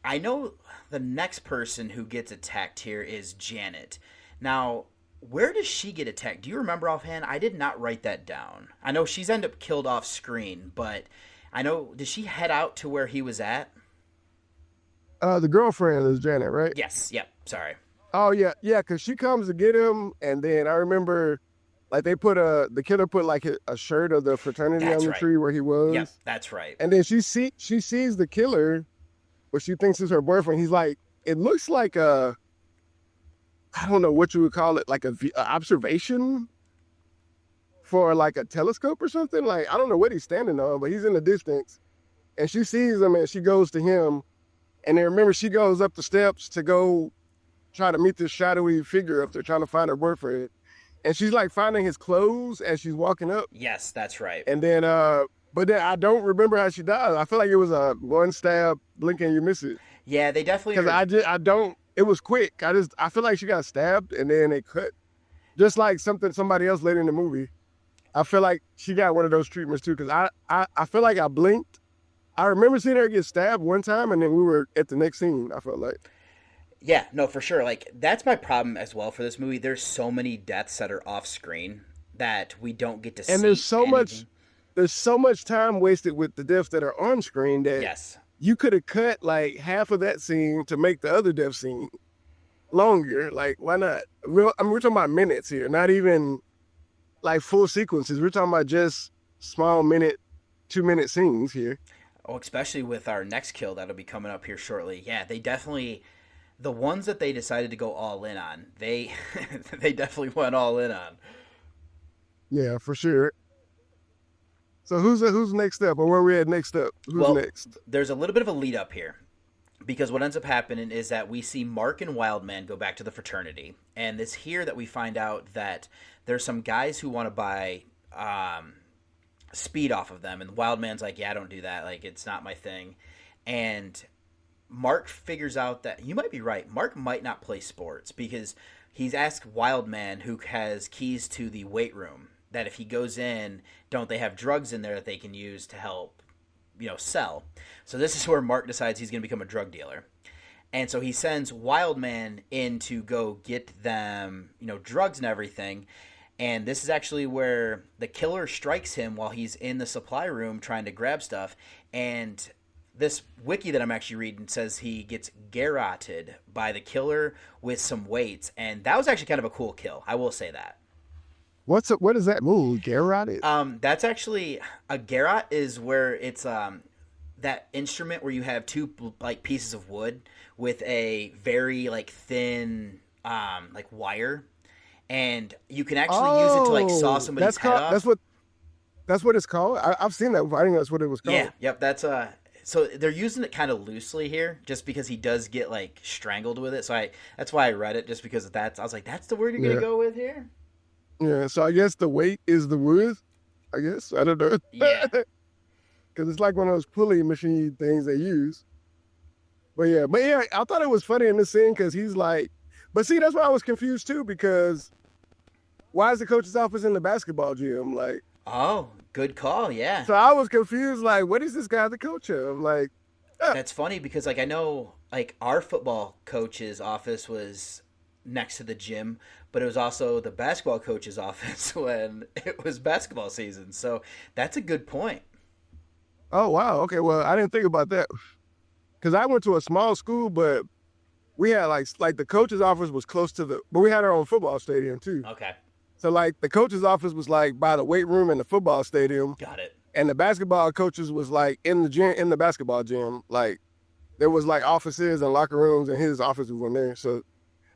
I know the next person who gets attacked here is Janet. Now, where does she get attacked? Do you remember offhand? I did not write that down. I know she's ended up killed off screen, but I know, did she head out to where he was at? The girlfriend is Janet, right? Yes. Yep. Sorry. Oh, yeah. Yeah, because she comes to get him, and then I remember, like, the killer put, like, a shirt of the fraternity That's on the right. tree where he was. Yep. That's right. And then she sees the killer, what she thinks is her boyfriend. He's like, it looks like I don't know what you would call it, like a observation for, like, a telescope or something. Like, I don't know what he's standing on, but he's in the distance. And she sees him, and she goes to him. And then remember, she goes up the steps to go try to meet this shadowy figure up there, trying to find her boyfriend. And she's, like, finding his clothes as she's walking up. Yes, that's right. And then, but then I don't remember how she died. I feel like it was a one stab, blink and you miss it. Yeah, they definitely. Because it was quick. I feel like she got stabbed and then they cut. Just like somebody else later in the movie. I feel like she got one of those treatments too. Because I feel like I blinked. I remember seeing her get stabbed one time and then we were at the next scene, I felt like. Yeah, no, for sure. Like, that's my problem as well for this movie. There's so many deaths that are off screen that we don't get to see. And there's so much time wasted with the deaths that are on screen that yes, you could have cut like half of that scene to make the other death scene longer. Like, why not? We're talking about minutes here, not even like full sequences. We're talking about just small 2-minute scenes here. Oh, especially with our next kill that'll be coming up here shortly. Yeah, they definitely, the ones that they decided to go all in on, they definitely went all in on. Yeah, for sure. So who's next up, or where we at next up? Who's next? There's a little bit of a lead up here, because what ends up happening is that we see Mark and Wildman go back to the fraternity, and it's here that we find out that there's some guys who want to buy speed off of them, and Wildman's like, yeah, I don't do that, like, it's not my thing. And Mark figures out that, you might be right, Mark might not play sports, because he's asked Wildman, who has keys to the weight room, that if he goes in, don't they have drugs in there that they can use to help, sell. So this is where Mark decides he's going to become a drug dealer. And so he sends Wildman in to go get them, drugs and everything. And this is actually where the killer strikes him while he's in the supply room trying to grab stuff. And this wiki that I'm actually reading says he gets garroted by the killer with some weights. And that was actually kind of a cool kill. I will say that. What does that move? Garroted? That's actually a garrote is where it's that instrument where you have two like pieces of wood with a very like thin like wire, and you can actually use it to like saw somebody's head off. That's what it's called. I've seen that before. I didn't know that's what it was called. Yeah, yep. That's so they're using it kind of loosely here, just because he does get like strangled with it. So that's why I read it, just because of that. I was like, that's the word you're gonna go with here. Yeah, so I guess the weight is the wood. I guess I don't know. Yeah, because it's like one of those pulley machine things they use. But yeah, I thought it was funny in this scene because he's like, but see, that's why I was confused too, because why is the coach's office in the basketball gym? Like, oh, good call, yeah. So I was confused, like, what is this guy the coach of? Like, that's funny because like I know like our football coach's office was next to the gym, but it was also the basketball coach's office when it was basketball season. So that's a good point. Oh, wow. Okay, well, I didn't think about that. Because I went to a small school, but we had like the coach's office was close to but we had our own football stadium too. Okay. So like the coach's office was like by the weight room in the football stadium. Got it. And the basketball coaches was like in the gym, in the basketball gym. Like there was like offices and locker rooms, and his office was in there. So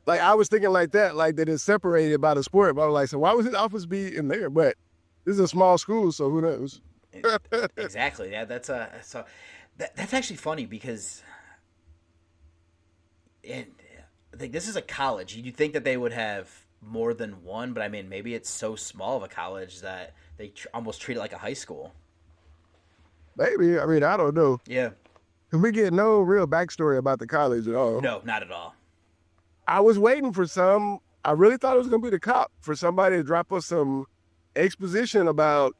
like I was thinking like that it's separated by the sport. But I was like, so why would his office be in there? But this is a small school, so who knows? Exactly. Yeah, that's actually funny because I think this is a college. You'd think that they would have more than one, but I mean, maybe it's so small of a college that they almost treat it like a high school. Maybe. I mean, I don't know. Yeah. Because we get no real backstory about the college at all. No, not at all. I was waiting for I really thought it was going to be the cop, for somebody to drop us some exposition about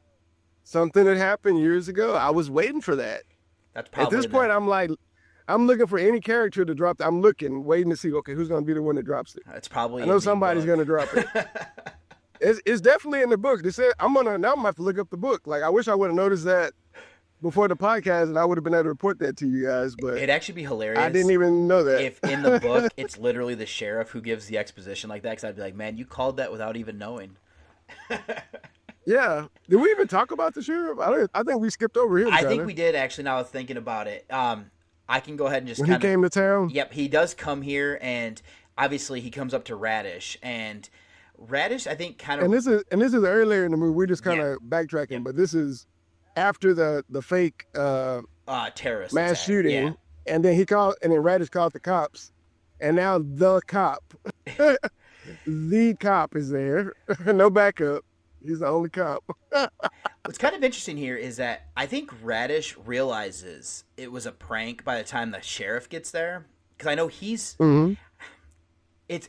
something that happened years ago. I was waiting for that. That's probably at this point, I'm like, I'm looking for any character to drop. I'm waiting to see, okay, who's going to be the one that drops it. It's probably. I know somebody's going to drop it. It's definitely in the book. They said I'm going to have to look up the book. Like, I wish I would have noticed that before the podcast, and I would have been able to report that to you guys. But it'd actually be hilarious. I didn't even know that. If in the book it's literally the sheriff who gives the exposition like that, because I'd be like, man, you called that without even knowing. Yeah. Did we even talk about the sheriff? I think we skipped over him. I think we did, actually, now I was thinking about it. I can go ahead and just when he came to town? Yep, he does come here, and obviously he comes up to Radish, and Radish, I think, kind of... And this is earlier in the movie. We're just kind of backtracking, but this is after the fake terrorist mass attack. shooting, and then Radish called the cops, and now the cop, the cop is there, no backup. He's the only cop. What's kind of interesting here is that I think Radish realizes it was a prank by the time the sheriff gets there. Because I know he's... Mm-hmm.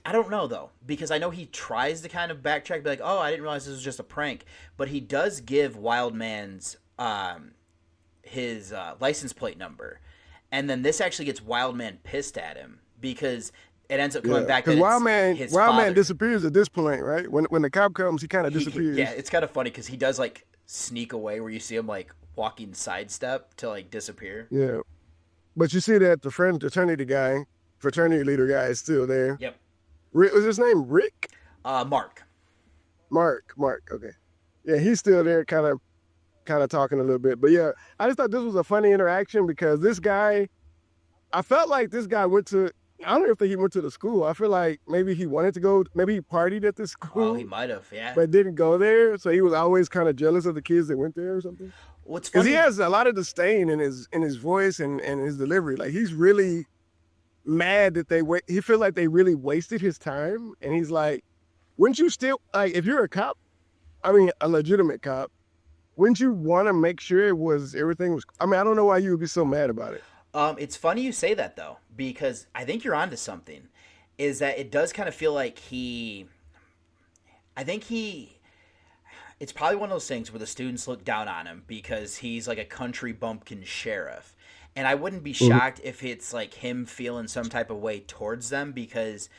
I don't know, though. Because I know he tries to kind of backtrack, be like, oh, I didn't realize this was just a prank. But he does give Wildman's his license plate number. And then this actually gets Wildman pissed at him. Because... it ends up coming back that Wildman disappears at this point, right? When the cop comes, he kind of disappears. Yeah, it's kind of funny because he does like sneak away, where you see him like walking sidestep to like disappear. Yeah, but you see that the fraternity leader guy is still there. Yep. Was his name Rick? Mark. Mark. Okay. Yeah, he's still there, kind of talking a little bit. But yeah, I just thought this was a funny interaction because this guy, I felt like this guy went to. I don't know if he went to the school. I feel like maybe he wanted to go. Maybe he partied at the school. Oh, he might have, yeah. But didn't go there, so he was always kind of jealous of the kids that went there or something. What's funny? Because he has a lot of disdain in his voice and his delivery. Like he's really mad that he feel like they really wasted his time. And he's like, wouldn't you still, like, if you're a cop, I mean, a legitimate cop, wouldn't you want to make sure everything was, I mean, I don't know why you would be so mad about it. It's funny you say that, though, because I think you're onto something, is that it does kind of feel like it's probably one of those things where the students look down on him because he's like a country bumpkin sheriff. And I wouldn't be shocked if it's like him feeling some type of way towards them because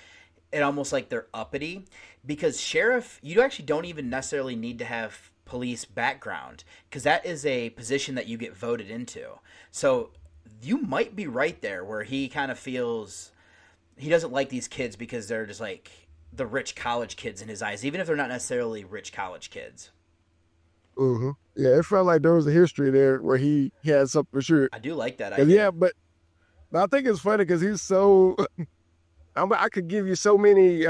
it almost like they're uppity. Because sheriff, you actually don't even necessarily need to have police background because that is a position that you get voted into. So you might be right there where he kind of feels he doesn't like these kids because they're just like the rich college kids in his eyes, even if they're not necessarily rich college kids. Mm-hmm. Yeah, it felt like there was a history there where he had something for sure. I do like that idea. Yeah, but I think it's funny because he's so. I could give you so many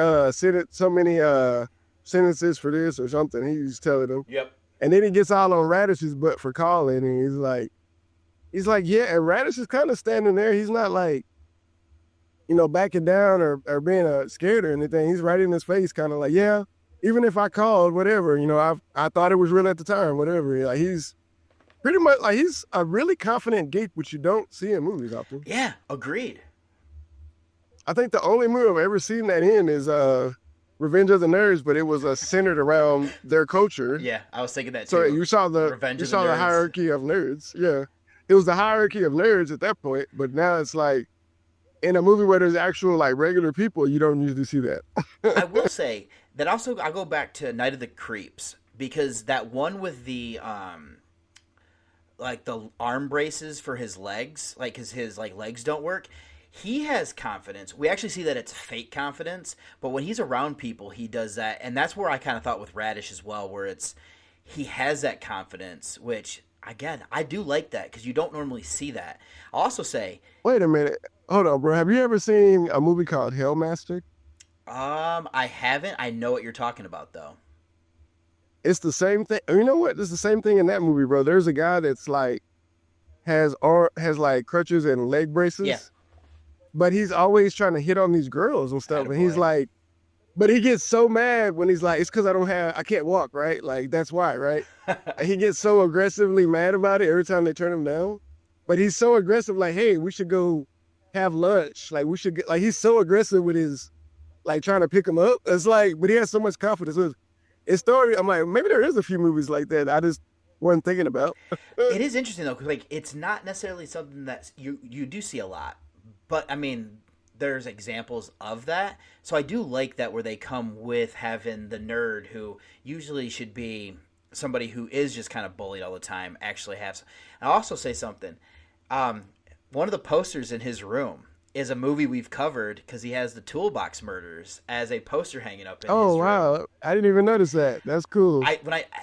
sentences for this or something. He's telling them. Yep. And then he gets all on Radish's butt for calling, and he's like, yeah. And Radish is kind of standing there. He's not like, backing down or being scared or anything. He's right in his face, kind of like, yeah. Even if I called, whatever, I thought it was real at the time, whatever. Like he's pretty much like he's a really confident geek, which you don't see in movies often. Yeah, agreed. I think the only movie I've ever seen that in is Revenge of the Nerds, but it was centered around their culture. Yeah, I was thinking that too. So you saw the hierarchy of nerds. Yeah, it was the hierarchy of nerds at that point, but now it's like in a movie where there's actual like regular people, you don't usually see that. I will say that also I'll go back to Night of the Creeps because that one with the like the arm braces for his legs, like his like legs don't work. He has confidence. We actually see that it's fake confidence, but when he's around people, he does that, and that's where I kind of thought with Radish as well, where he has that confidence, which again I do like that because you don't normally see that. I'll also say, wait a minute, hold on, bro. Have you ever seen a movie called Hellmaster? I haven't. I know what you're talking about, though. It's the same thing. You know what? It's the same thing in that movie, bro. There's a guy that's like has like crutches and leg braces. Yeah. But he's always trying to hit on these girls and stuff. And he's like, but he gets so mad when he's like, it's because I can't walk, right? Like that's why, right? He gets so aggressively mad about it every time they turn him down. But he's so aggressive, like, hey, we should go have lunch. Like we should get like he's so aggressive with his like trying to pick him up. It's like, but he has so much confidence with his story. I'm like, maybe there is a few movies like that I just wasn't thinking about. It is interesting though, because like it's not necessarily something that you do see a lot, but I mean, there's examples of that. So I do like that where they come with having the nerd who usually should be somebody who is just kind of bullied all the time actually have. I'll also say something. One of the posters in his room is a movie we've covered because he has the Toolbox Murders as a poster hanging up in his room. Oh, wow. I didn't even notice that. That's cool.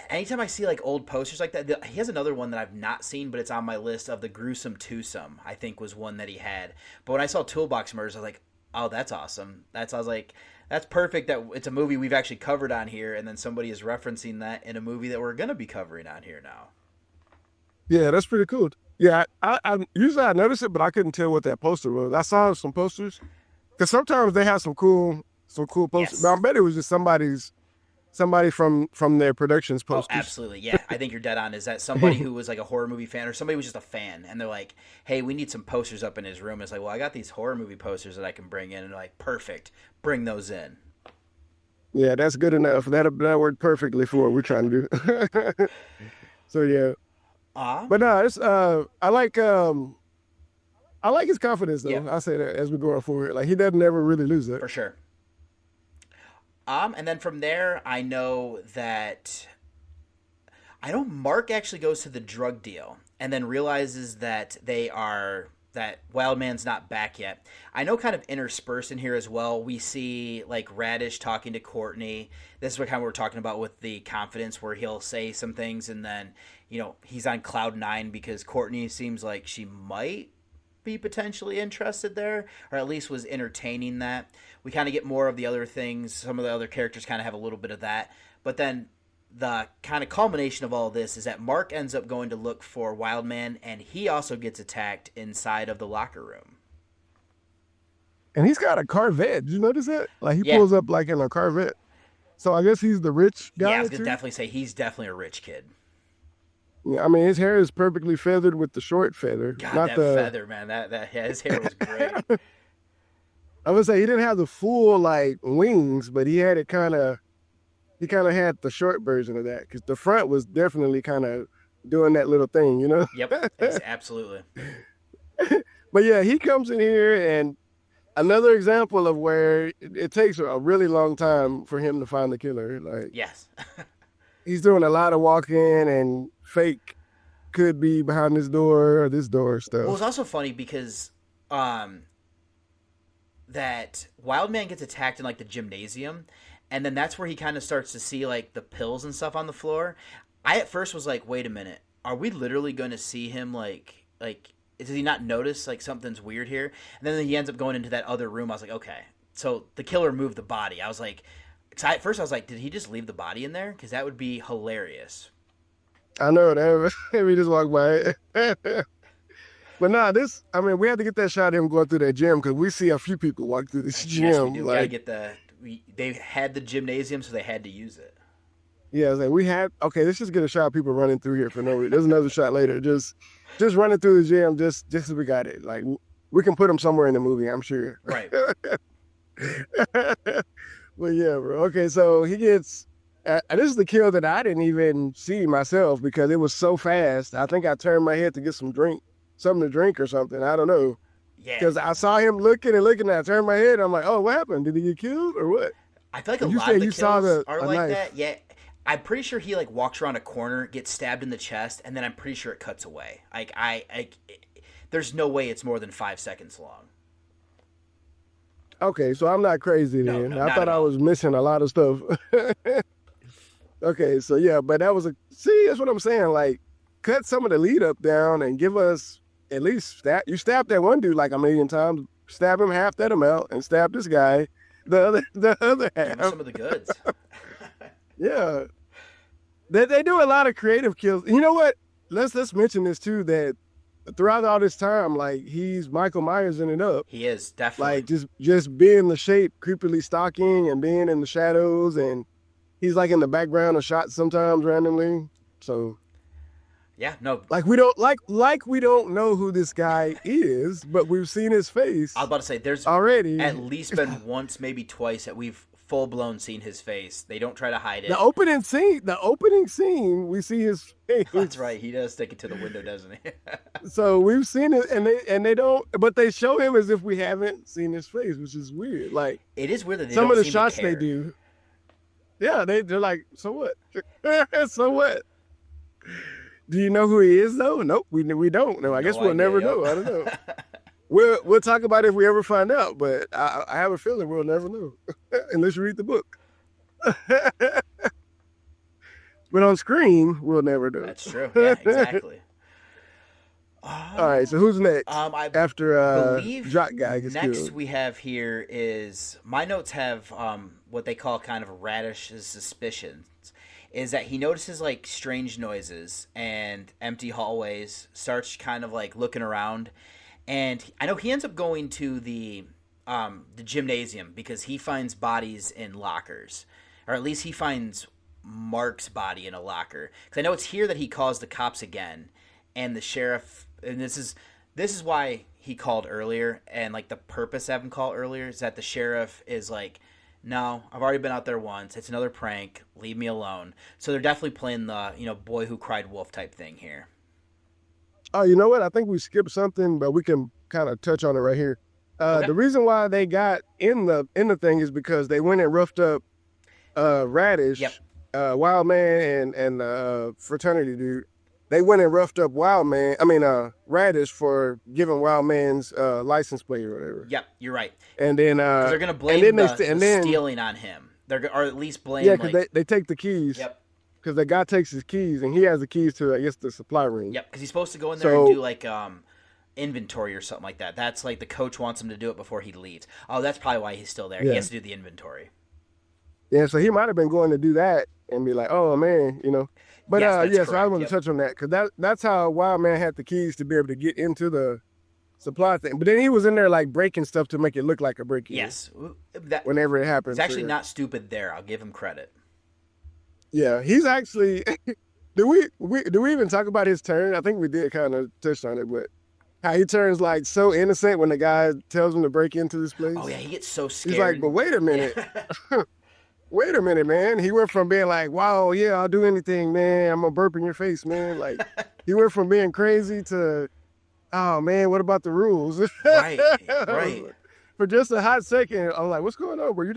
Anytime I see like old posters like that, he has another one that I've not seen, but it's on my list of the Gruesome Twosome, I think was one that he had. But when I saw Toolbox Murders, I was like, oh, that's awesome. I was like, that's perfect that it's a movie we've actually covered on here, and then somebody is referencing that in a movie that we're going to be covering on here now. Yeah, that's pretty cool. Yeah, I usually I notice it, but I couldn't tell what that poster was. I saw some posters because sometimes they have some cool posters. Yes. But I bet it was just somebody from their productions posters. Oh, absolutely, yeah. I think you're dead on. Is that somebody who was like a horror movie fan, or somebody was just a fan, and they're like, "Hey, we need some posters up in his room." It's like, well, I got these horror movie posters that I can bring in, and they're like, perfect, bring those in. Yeah, that's good enough. That worked perfectly for what we're trying to do. So yeah. But no, it's I like his confidence though. Yeah. I say that as we go forward. Like he doesn't ever really lose it. For sure. And then from there I know Mark actually goes to the drug deal and then realizes that that Wildman's not back yet. I know kind of interspersed in here as well, we see like Radish talking to Courtney. This is what kind of we're talking about with the confidence where he'll say some things and then, he's on cloud 9 because Courtney seems like she might be potentially interested there, or at least was entertaining that. We kind of get more of the other things. Some of the other characters kind of have a little bit of that. But then the kind of culmination of all of this is that Mark ends up going to look for Wildman, and he also gets attacked inside of the locker room. And he's got a Corvette. Did you notice that? Like he pulls up like in a Corvette. So I guess he's the rich guy. Yeah, I was going to definitely say he's definitely a rich kid. Yeah, I mean his hair is perfectly feathered with the short feather. God, not that feather, man. His hair was great. I would say he didn't have the full like wings, but he had it he kind of had the short version of that because the front was definitely kind of doing that little thing, Yep, absolutely. But yeah, he comes in here, and another example of where it takes a really long time for him to find the killer. Like, Yes. he's doing a lot of walking and fake could be behind this door or this door stuff. Well, it's also funny because that Wildman gets attacked in like the gymnasium, and then that's where he kind of starts to see like the pills and stuff on the floor. I at first was like, wait a minute, are we literally going to see him like does he not notice like something's weird here? And then he ends up going into that other room. I was like, okay, so the killer moved the body. I was like, at first I was like, did he just leave the body in there? Because that would be hilarious. I know that. We just walk by it. But nah, we had to get that shot of him going through that gym because we see a few people walk through this gym. Yes, we do. Like, we gotta get they had the gymnasium, so they had to use it. Yeah, I was like, let's just get a shot of people running through here for no reason. There's another shot later. Just running through the gym, just as we got it. Like, we can put them somewhere in the movie, I'm sure. Right. But yeah, bro. Okay, so he gets... this is the kill that I didn't even see myself because it was so fast. I think I turned my head to get something to drink or something. I don't know. Yeah. Because I saw him looking, and I turned my head. And I'm like, oh, what happened? Did he get killed or what? I feel like a lot of the kills are like that. Yeah. I'm pretty sure he like walks around a corner, gets stabbed in the chest, and then I'm pretty sure it cuts away. There's no way it's more than 5 seconds long. Okay, so I'm not crazy then. No, I thought I was missing a lot of stuff. Okay, so yeah, but that was that's what I'm saying. Like, cut some of the lead up down and give us at least you stabbed that one dude like a million times, stab him half that amount, and stab this guy the other half. Give him some of the goods. Yeah, they do a lot of creative kills. You know what? Let's mention this too. That throughout all this time, like, he's Michael Myers in it up. He is definitely like just being the shape, creepily stalking and being in the shadows, and he's like in the background of shots sometimes randomly. So yeah, no, like we don't know who this guy is, but we've seen his face. I was about to say there's already at least been once, maybe twice, that we've full blown seen his face. They don't try to hide it. The opening scene, we see his face. That's right. He does stick it to the window, doesn't he? So we've seen it, and they don't, but they show him as if we haven't seen his face, which is weird. Like, it is weird that they some don't of the seem shots to care. they do. Yeah, they're like, so what? So what? Do you know who he is though? Nope, we don't know. I guess we'll never know. I don't know. We'll talk about it if we ever find out, but I have a feeling we'll never know unless you read the book. But on screen, we'll never know. That's true. Yeah, exactly. All right, so who's next? After Jock Guy gets next killed. we have here is, my notes have what they call kind of Radish suspicions, is that he notices like strange noises and empty hallways, starts kind of like looking around, and I know he ends up going to the gymnasium because he finds bodies in lockers, or at least he finds Mark's body in a locker. Because I know it's here that he calls the cops again, and the sheriff, and this is why he called earlier, and like the purpose of him call earlier is that the sheriff is like, no, I've already been out there once. It's another prank. Leave me alone. So they're definitely playing the, boy who cried wolf type thing here. Oh, you know what? I think we skipped something, but we can kind of touch on it right here. Okay. The reason why they got in the thing is because they went and roughed up Radish, Yep. Wildman, and fraternity dude. They went and roughed up Radish for giving Wildman's license plate or whatever. Yep, you're right. And then 'Cause they're gonna blame the stealing on him. Or at least blame. Yeah, because they take the keys. Yep. Because the guy takes his keys, and he has the keys to, I guess, the supply room. Yep, because he's supposed to go in there and do like inventory or something like that. That's like the coach wants him to do it before he leaves. Oh, that's probably why he's still there. Yeah. He has to do the inventory. Yeah, so he might have been going to do that and be like, oh man, But Yes, so I want to touch on that because that's how Wildman had the keys to be able to get into the supply thing. But then he was in there like breaking stuff to make it look like a break-in. Yes, whenever it happens. He's actually not stupid there. I'll give him credit. Yeah, he's actually. Do we even talk about his turn? I think we did kind of touch on it, but how he turns like so innocent when the guy tells him to break into this place. Oh yeah, he gets so scared. He's like, but wait a minute. Wait a minute, man. He went from being like, wow, yeah, I'll do anything, man. I'm going to burp in your face, man. Like, he went from being crazy to, oh man, what about the rules? Right, right. For just a hot second, I'm like, what's going on, bro? He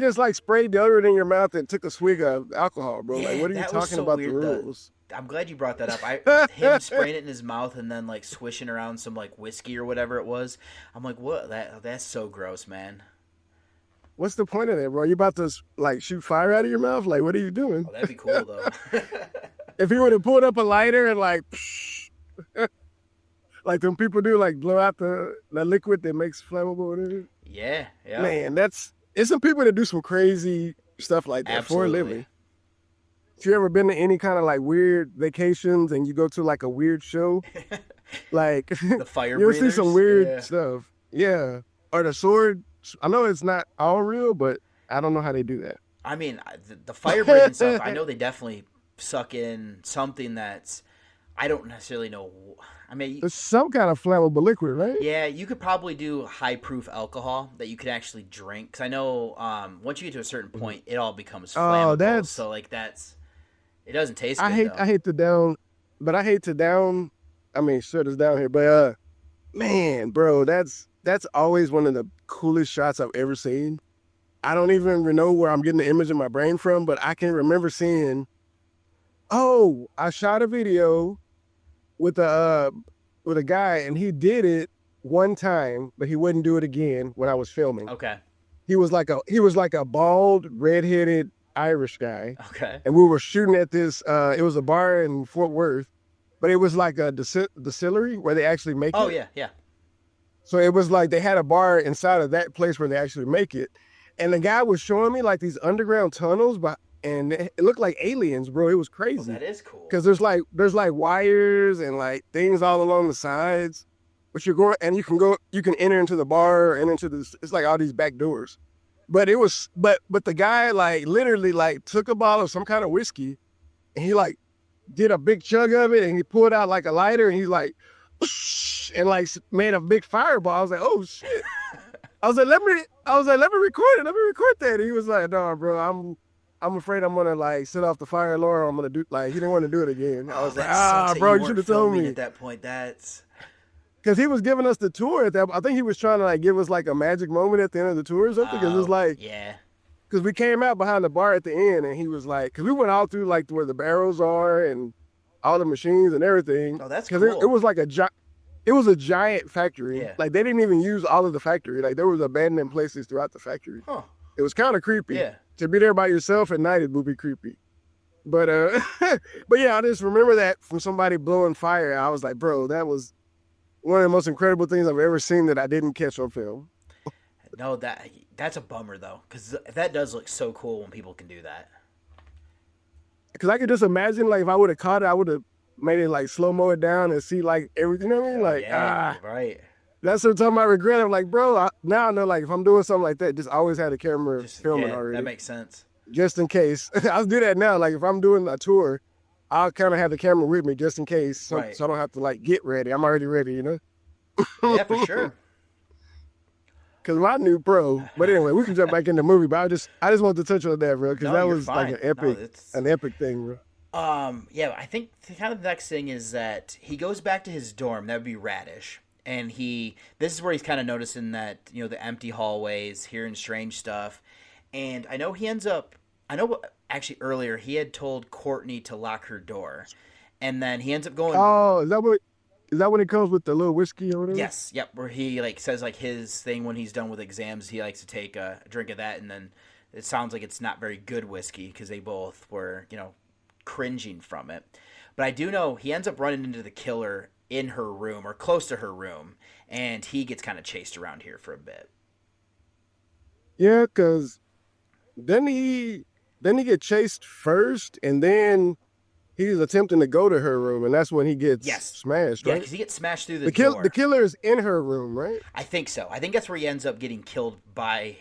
just like sprayed deodorant in your mouth and took a swig of alcohol, bro. Yeah, like, what are you that was talking so about weird, the rules? I'm glad you brought that up. Him spraying it in his mouth and then like swishing around some like whiskey or whatever it was. I'm like, what? That's so gross, man. What's the point of that, bro? You about to like shoot fire out of your mouth? Like, what are you doing? Oh, that'd be cool though. If he would have pulled up a lighter and like, like them people do, like blow out the liquid that makes flammable. Yeah, yeah. Man, it's some people that do some crazy stuff like that for a living. If you ever been to any kind of like weird vacations and you go to like a weird show, like the fire you'll see breathers? some weird stuff. Yeah, or the sword. I know it's not all real, but I don't know how they do that. I mean, the fire breathing stuff, I know they definitely suck in something that's, I don't necessarily know. I mean, it's some kind of flammable liquid, right? Yeah, you could probably do high proof alcohol that you could actually drink. Because I know once you get to a certain point, it all becomes flammable. So like it doesn't taste good. I hate to down. I mean, shut us down here, but man, bro, that's always one of the coolest shots I've ever seen. I don't even know where I'm getting the image in my brain from, but I can remember seeing, I shot a video with a guy and he did it one time, but he wouldn't do it again when I was filming. Okay. He was like a bald, redheaded Irish guy. Okay. And we were shooting at this, it was a bar in Fort Worth, but it was like a distillery where they actually make it. Oh, yeah, yeah. So it was like they had a bar inside of that place where they actually make it. And the guy was showing me like these underground tunnels, and it looked like aliens, bro. It was crazy. Oh, that is cool. Because there's like wires and like things all along the sides. But you're going, and you can enter into the bar and into this. It's like all these back doors. But it was, but the guy like literally like took a bottle of some kind of whiskey, and he like did a big chug of it, and he pulled out like a lighter, and he like, and like made a big fireball. I was like, oh shit. I was like, let me record it. Let me record that. And he was like, no, bro, I'm afraid I'm gonna like set off the fire alarm. I'm gonna do like he didn't want to do it again. I was like, bro, you should have told me at that point. That's because he was giving us the tour at that. I think he was trying to like give us like a magic moment at the end of the tour or something. Because it's like, yeah, because we came out behind the bar at the end, and he was like, because we went all through like where the barrels are and all the machines and everything. Oh, that's cool. Because it was like it was a giant factory. Yeah. Like they didn't even use all of the factory. Like there was abandoned places throughout the factory. Huh. It was kind of creepy. Yeah. To be there by yourself at night, it would be creepy. But but yeah, I just remember that from somebody blowing fire. I was like, bro, that was one of the most incredible things I've ever seen that I didn't catch on film. No, that's a bummer though, because that does look so cool when people can do that. Because I could just imagine, like, if I would have caught it, I would have made it like slow-mo it down and see like everything. You know what I mean? Like, right. That's the time I regret. I'm like, bro, now I know, like, if I'm doing something like that, just always have the camera filming already. That makes sense. Just in case. I'll do that now. Like, if I'm doing a tour, I'll kind of have the camera with me just in case, so I don't have to like get ready. I'm already ready, you know. Yeah, for sure. Because I'm new pro. But anyway, we can jump back in the movie. But I just wanted to touch on that, bro, because that was like an epic thing, bro. Yeah, I think kind of the next thing is that he goes back to his dorm. That would be Radish. And this is where he's kind of noticing that, you know, the empty hallways, hearing strange stuff. And I know actually earlier he had told Courtney to lock her door. And then he ends up going. Oh, is that when it comes with the little whiskey or whatever? Yes, yep. Where he like says like his thing when he's done with exams, he likes to take a drink of that. And then it sounds like it's not very good whiskey because they both were, you know, cringing from it. But I do know he ends up running into the killer in her room or close to her room, and he gets kind of chased around here for a bit. Yeah, because then he get chased first, and then he's attempting to go to her room, and that's when he gets smashed, right? Yeah, because he gets smashed through the door. The killer is in her room, right? I think so. I think that's where he ends up getting killed by.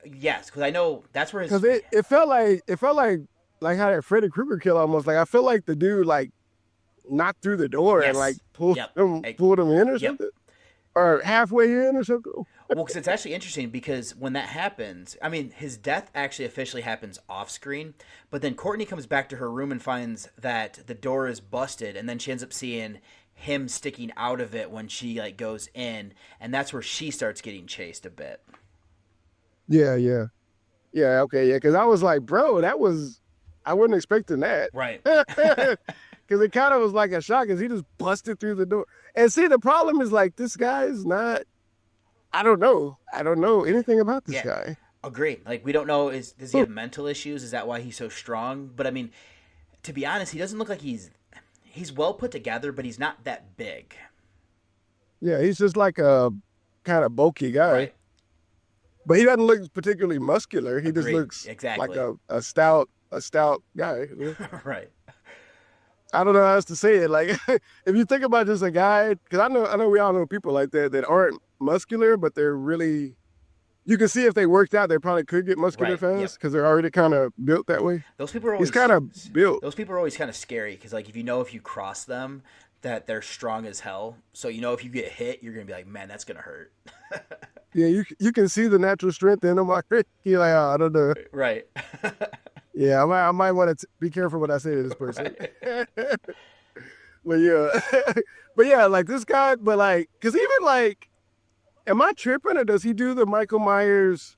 Yes, because I know that's where his. Because it felt like how that Freddy Krueger kill almost. Like I feel like the dude like knocked through the door and like pulled him in or something, or halfway in or something. Well, because it's actually interesting because when that happens, I mean, his death actually officially happens off screen, but then Courtney comes back to her room and finds that the door is busted, and then she ends up seeing him sticking out of it when she like goes in, and that's where she starts getting chased a bit. Yeah, okay, yeah. Because I was like, bro, I wasn't expecting that. Right. Because it kind of was like a shock because he just busted through the door. And see, the problem is like this guy is not. I don't know anything about this guy. Agreed. Like we don't know. Does he have mental issues? Is that why he's so strong? But I mean, to be honest, he doesn't look like he's well put together, but he's not that big. Yeah, he's just like a kind of bulky guy. Right. But he doesn't look particularly muscular. He just looks like a stout guy. Right. I don't know how else to say it. Like, if you think about just a guy, because I know we all know people like that aren't muscular, but they're really. You can see if they worked out, they probably could get muscular fast because they're already kind of built that way. Those people are always kind of built. Those people are always kind of scary because, like, if you cross them, that they're strong as hell. So if you get hit, you're gonna be like, man, that's gonna hurt. Yeah, you can see the natural strength in them. You're like, oh, I don't know. Right. Yeah, I might want to be careful what I say to this person. But yeah, like this guy, but like, because even like, am I tripping or does he do the Michael Myers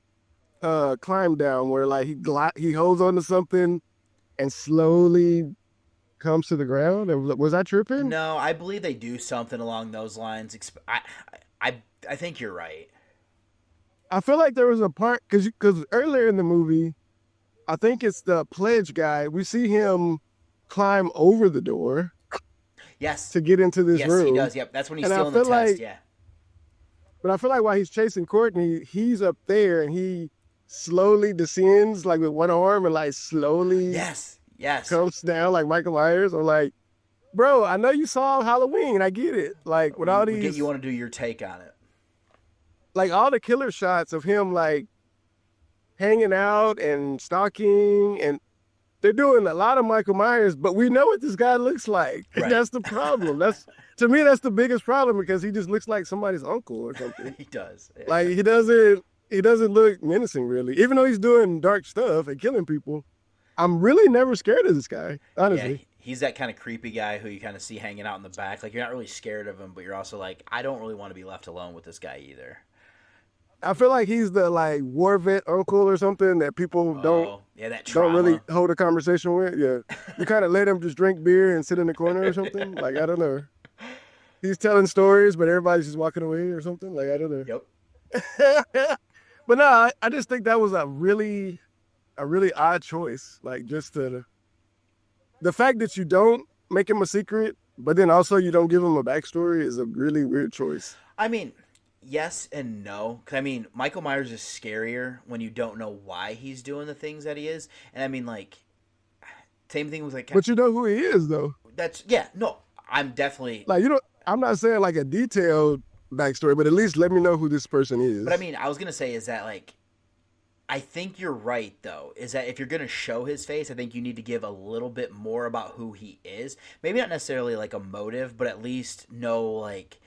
climb down where like he holds onto something and slowly comes to the ground? Was I tripping? No, I believe they do something along those lines. I think you're right. I feel like there was a part because earlier in the movie, I think it's the pledge guy. We see him climb over the door. Yes. To get into this room. Yes, he does. Yep, that's when he's still in the test. Yeah. But I feel like while he's chasing Courtney, he's up there and he slowly descends like with one arm and like slowly yes comes down like Michael Myers. I'm like, bro, I know you saw Halloween. I get it. Like with all these, you want to do your take on it. Like all the killer shots of him like hanging out and stalking, and they're doing a lot of Michael Myers, but we know what this guy looks like. Right. That's the problem. To me, that's the biggest problem because he just looks like somebody's uncle or something. He does. Yeah. Like he doesn't look menacing really, even though he's doing dark stuff and killing people. I'm really never scared of this guy, honestly. Yeah, he's that kind of creepy guy who you kind of see hanging out in the back. Like you're not really scared of him, but you're also like, I don't really want to be left alone with this guy either. I feel like he's the like war vet uncle or something that people don't really hold a conversation with. Yeah, you kind of let him just drink beer and sit in the corner or something. Like I don't know. He's telling stories, but everybody's just walking away or something. Like I don't know. Yep. But no, I just think that was a really odd choice. Like just the fact that you don't make him a secret, but then also you don't give him a backstory is a really weird choice. I mean. Yes and no. Because, I mean, Michael Myers is scarier when you don't know why he's doing the things that he is. And, I mean, like, same thing with, like... But you know who he is, though. I'm definitely... Like, I'm not saying, like, a detailed backstory, but at least let me know who this person is. But, I mean, I was going to say is that, like, I think you're right, though, is that if you're going to show his face, I think you need to give a little bit more about who he is. Maybe not necessarily, like, a motive, but at least know, like...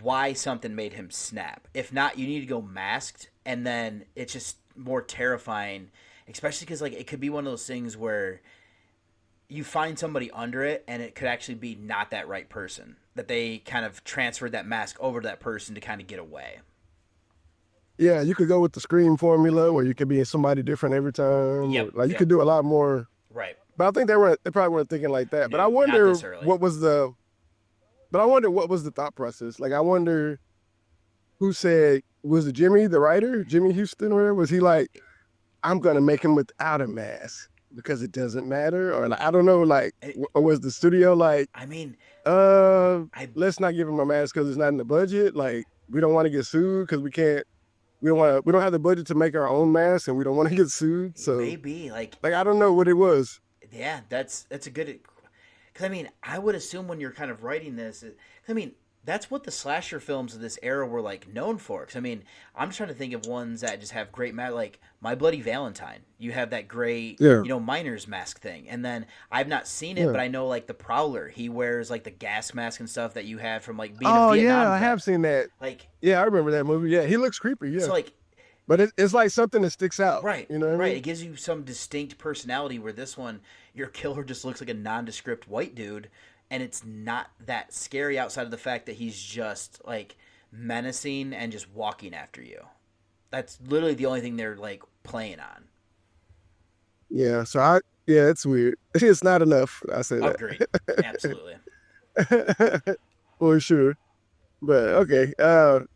why something made him snap. If not, you need to go masked, and then it's just more terrifying, especially because like it could be one of those things where you find somebody under it and it could actually be not that right person, that they kind of transferred that mask over to that person to kind of get away. Yeah, you could go with the Scream formula where you could be somebody different every time. Yep, like you could do a lot more. Right. But I think they probably weren't thinking like that. But I wonder what was the thought process. Like, I wonder who said, was it Jimmy, the writer, Jimmy Houston, or whatever? Was he like, I'm going to make him without a mask because it doesn't matter? Or like, I don't know, like, or was the studio like, I mean, let's not give him a mask because it's not in the budget. Like, we don't want to get sued because we don't have the budget to make our own mask and we don't want to get sued. So maybe like I don't know what it was. Yeah, that's a good... Because, I mean, I would assume when you're kind of writing this, I mean, that's what the slasher films of this era were, like, known for. Because, I mean, I'm trying to think of ones that just have great, like, My Bloody Valentine. You have that great, miner's mask thing. And then, I've not seen it, but I know, like, the Prowler. He wears, like, the gas mask and stuff that you have from, like, being a Vietnam vet. I have seen that. Like, yeah, I remember that movie. Yeah, he looks creepy, yeah. So, like... But it's like something that sticks out. Right, you know what I mean? It gives you some distinct personality where this one, your killer just looks like a nondescript white dude. and it's not that scary outside of the fact that he's just like menacing and just walking after you. That's literally the only thing they're like playing on. Yeah, so it's weird. It's not enough. I say that. Agreed. Absolutely. For sure. But okay,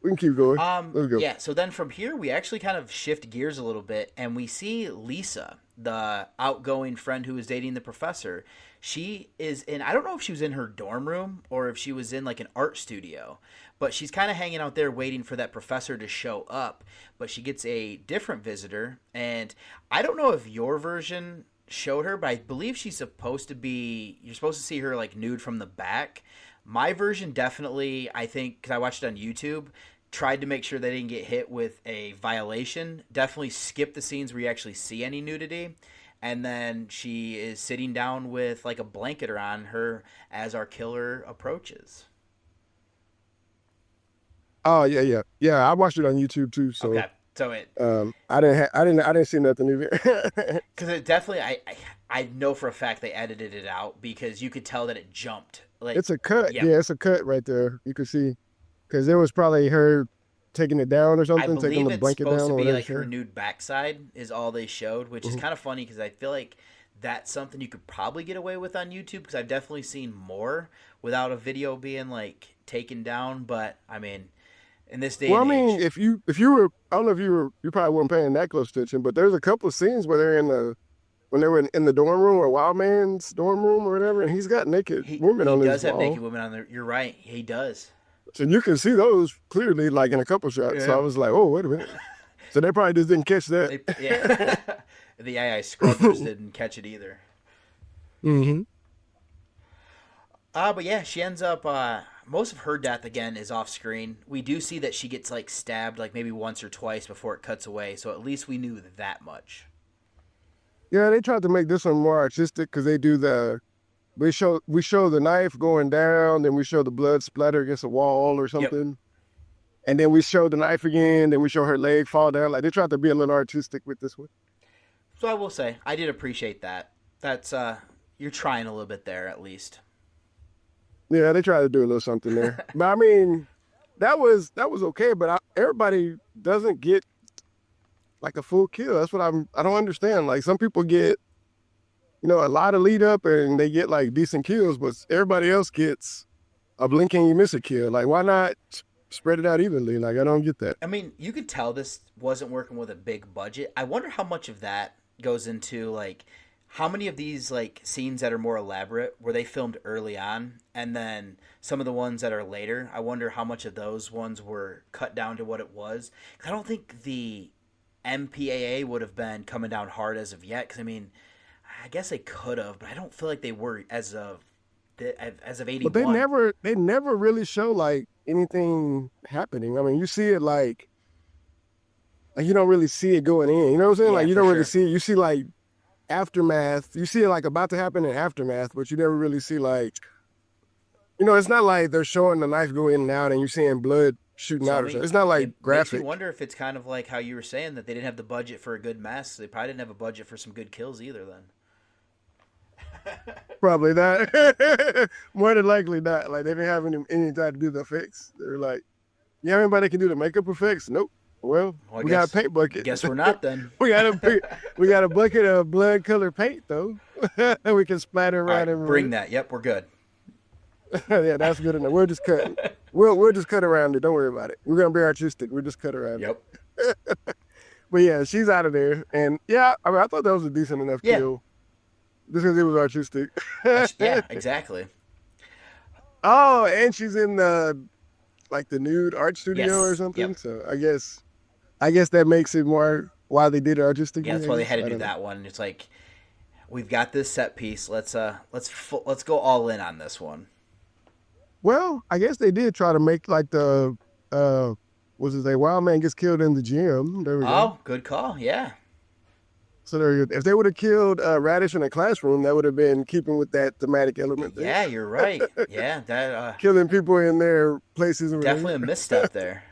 we can keep going. Let's go. Yeah, so then from here we actually kind of shift gears a little bit and we see Lisa, the outgoing friend who was dating the professor. She is in, I don't know if she was in her dorm room or if she was in like an art studio, but she's kind of hanging out there waiting for that professor to show up. But she gets a different visitor, and I don't know if your version showed her, but I believe she's supposed to be, you're supposed to see her like nude from the back. My version definitely, I think, because I watched it on YouTube, tried to make sure they didn't get hit with a violation. Definitely skip the scenes where you actually see any nudity. And then she is sitting down with like a blanket around her as our killer approaches. Oh yeah. I watched it on YouTube too. So okay. So it. I didn't see nothing either. Because it definitely, I know for a fact they edited it out because you could tell that it jumped. Like it's a cut. Yeah, it's a cut right there. You could see because there was probably her taking it down or something, taking the blanket down. I believe it's supposed to or be like sure. her nude backside is all they showed, which is kind of funny because I feel like that's something you could probably get away with on YouTube because I've definitely seen more without a video being like taken down. But I mean, in this day and age, if you were, I don't know if you probably weren't paying that close attention, but there's a couple of scenes where when they were in the dorm room or Wild Man's dorm room or whatever, and he's got naked women on his wall. He does have naked women on there. You're right. He does. So you can see those clearly, like in a couple shots. Yeah. So I was like, "Oh, wait a minute." So they probably just didn't catch that. Yeah, the AI scrubbers didn't catch it either. Mm-hmm. But yeah, she ends up. Most of her death again is off screen. We do see that she gets like stabbed, like maybe once or twice before it cuts away. So at least we knew that much. Yeah, they tried to make this one more artistic because they do we show the knife going down, then we show the blood splatter against a wall or something. Yep. And then we show the knife again, then we show her leg fall down. Like they tried to be a little artistic with this one. So I will say, I did appreciate that. That's you're trying a little bit there at least. Yeah, they tried to do a little something there. But I mean, that was okay, but everybody doesn't get like a full kill. That's what I don't understand. Like some people get, a lot of lead up and they get like decent kills, but everybody else gets a blink and you miss a kill. Like why not spread it out evenly? Like I don't get that. I mean, you could tell this wasn't working with a big budget. I wonder how much of that goes into like how many of these like scenes that are more elaborate were they filmed early on, and then some of the ones that are later, I wonder how much of those ones were cut down to what it was. I don't think the MPAA would have been coming down hard as of yet, because I mean, I guess they could have, but I don't feel like they were as of 81. But they never really show like anything happening. I mean, you see it like you don't really see it going in. You know what I'm saying? Yeah, like you don't really see it. You see like aftermath. You see it like about to happen in aftermath, but you never really see like, it's not like they're showing the knife go in and out and you're seeing blood shooting out or something. It's not like graphic. Makes me wonder if it's kind of like how you were saying that they didn't have the budget for a good mess. They probably didn't have a budget for some good kills either then. Probably not. More than likely not. Like they didn't have any time to do the effects. They were like, "You have anybody that can do the makeup effects?" Nope. Well, we got a paint bucket. Guess we're not then. we got a bucket of blood colored paint though. We can splatter around everywhere. Bring that. Yep, we're good. Yeah, that's good enough. We'll just cut. We'll just cut around it. Don't worry about it. We're gonna be artistic. We'll just cut around it. Yep. But yeah, she's out of there, and yeah, I mean, I thought that was a decent enough kill. Just because it was artistic. Yeah, exactly. Oh, and she's in the nude art studio or something. Yep. So I guess that makes it more why they did it artistic. Yeah, that's why they had to do that one. It's like we've got this set piece. Let's go all in on this one. Well, I guess they did try to make like the what's his name? Wild Man gets killed in the gym. There we go. Oh, good call. Yeah. So if they would have killed Radish in a classroom, that would have been keeping with that thematic element there. Yeah, you're right. Yeah, that killing people in their places. Definitely a misstep there.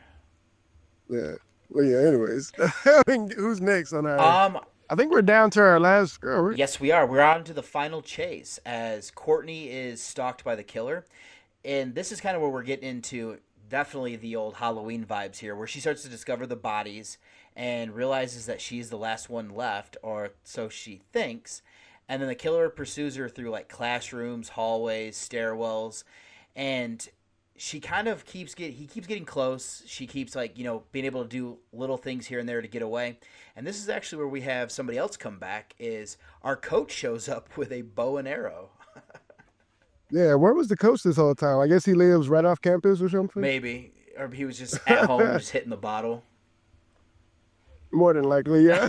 Yeah. Well, yeah. Anyways, I mean, who's next on our? I think we're down to our last girl. Yes, we are. We're on to the final chase as Courtney is stalked by the killer. And this is kind of where we're getting into definitely the old Halloween vibes here, where she starts to discover the bodies and realizes that she's the last one left, or so she thinks. And then the killer pursues her through like classrooms, hallways, stairwells, and he keeps getting close. She keeps being able to do little things here and there to get away. And this is actually where we have somebody else come back. Is our coach shows up with a bow and arrow. Yeah, where was the coach this whole time? I guess he lives right off campus or something. Maybe, or he was just at home, just hitting the bottle. More than likely, yeah.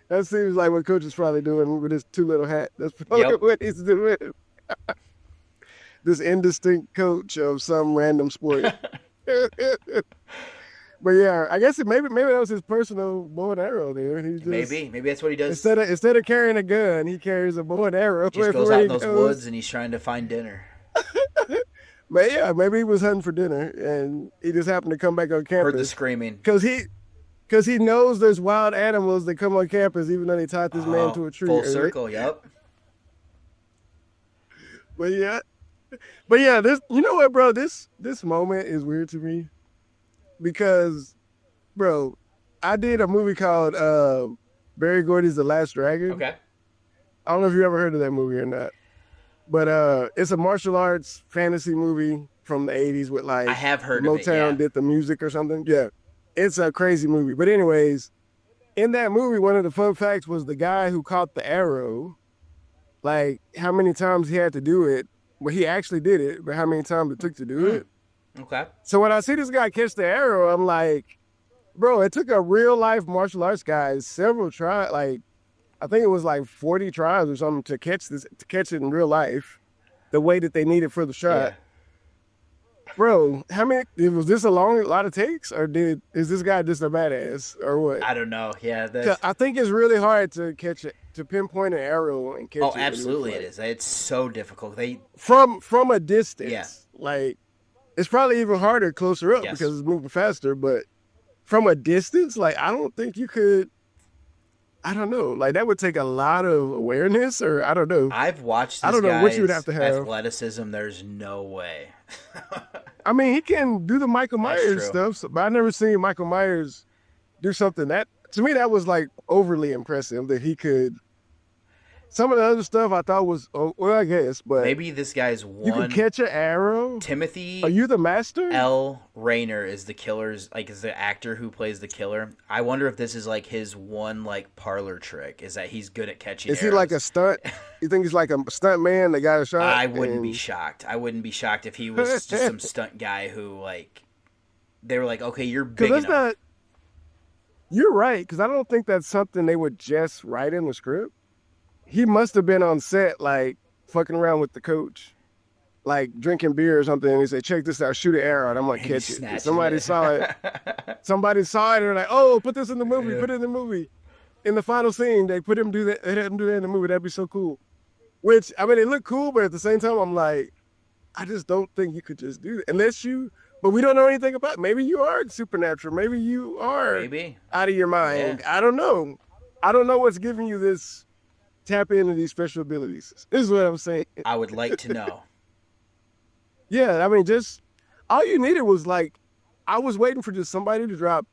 That seems like what Coach is probably doing with his two little hat. That's probably what he's doing. This indistinct coach of some random sport. But yeah, I guess maybe that was his personal bow and arrow there. He just, maybe that's what he does. Instead of carrying a gun, he carries a bow and arrow. Just goes out in those woods and he's trying to find dinner. But yeah, maybe he was hunting for dinner and he just happened to come back on campus. Heard the screaming. Because he knows there's wild animals that come on campus, even though they tied this man to a tree. Full circle, yep. But yeah, this, you know what, bro? This moment is weird to me because, bro, I did a movie called Barry Gordy's The Last Dragon. Okay. I don't know if you ever heard of that movie or not, but it's a martial arts fantasy movie from the 80s with like I have heard of it, Motown did the music or something. Yeah. It's a crazy movie. But anyways, in that movie, one of the fun facts was the guy who caught the arrow, like how many times he had to do it. Well, he actually did it, but how many times it took to do it. Okay. So when I see this guy catch the arrow, I'm like, bro, it took a real life martial arts guy several tries, like I think it was like 40 tries or something to catch it in real life, the way that they needed for the shot. Yeah. Bro, how many? Was this a lot of takes, or is this guy just a badass, or what? I don't know. Yeah, I think it's really hard to catch it, to pinpoint an arrow and catch it. Oh, absolutely, it is. It's so difficult. From a distance, yeah. Like it's probably even harder closer up because it's moving faster. But from a distance, like I don't think you could. I don't know. Like that would take a lot of awareness, or I don't know. I've watched. I don't know what you would have to have. Athleticism. There's no way. I mean, he can do the Michael Myers stuff, but I never seen Michael Myers do something that, to me, that was like overly impressive that he could. Some of the other stuff I thought was, I guess, but maybe this guy's one. You can catch an arrow. Timothy. Are you the master? L. Rayner is the killer's, is the actor who plays the killer. I wonder if this is like his one parlor trick, is that he's good at catching arrows. Is he like a stunt? You think he's like a stunt man that got a shot? I wouldn't be shocked. I wouldn't be shocked if he was just some stunt guy who they were like, okay, you're big enough. You're right, because I don't think that's something they would just write in the script. He must have been on set, fucking around with the coach, drinking beer or something. And he said, check this out, shoot an arrow. And I'm like, catch it. Somebody saw it. Somebody saw it. And they're like, oh, put this in the movie. Yeah. Put it in the movie. In the final scene, they put him do that. They had him do that in the movie. That'd be so cool. Which, I mean, it looked cool, but at the same time, I'm like, I just don't think you could just do that. But we don't know anything about it. Maybe you are supernatural. Maybe you are out of your mind. Yeah. I don't know. I don't know what's giving you this tap into these special abilities. This is what I'm saying. I would like to know. Yeah, I mean, just all you needed was I was waiting for just somebody to drop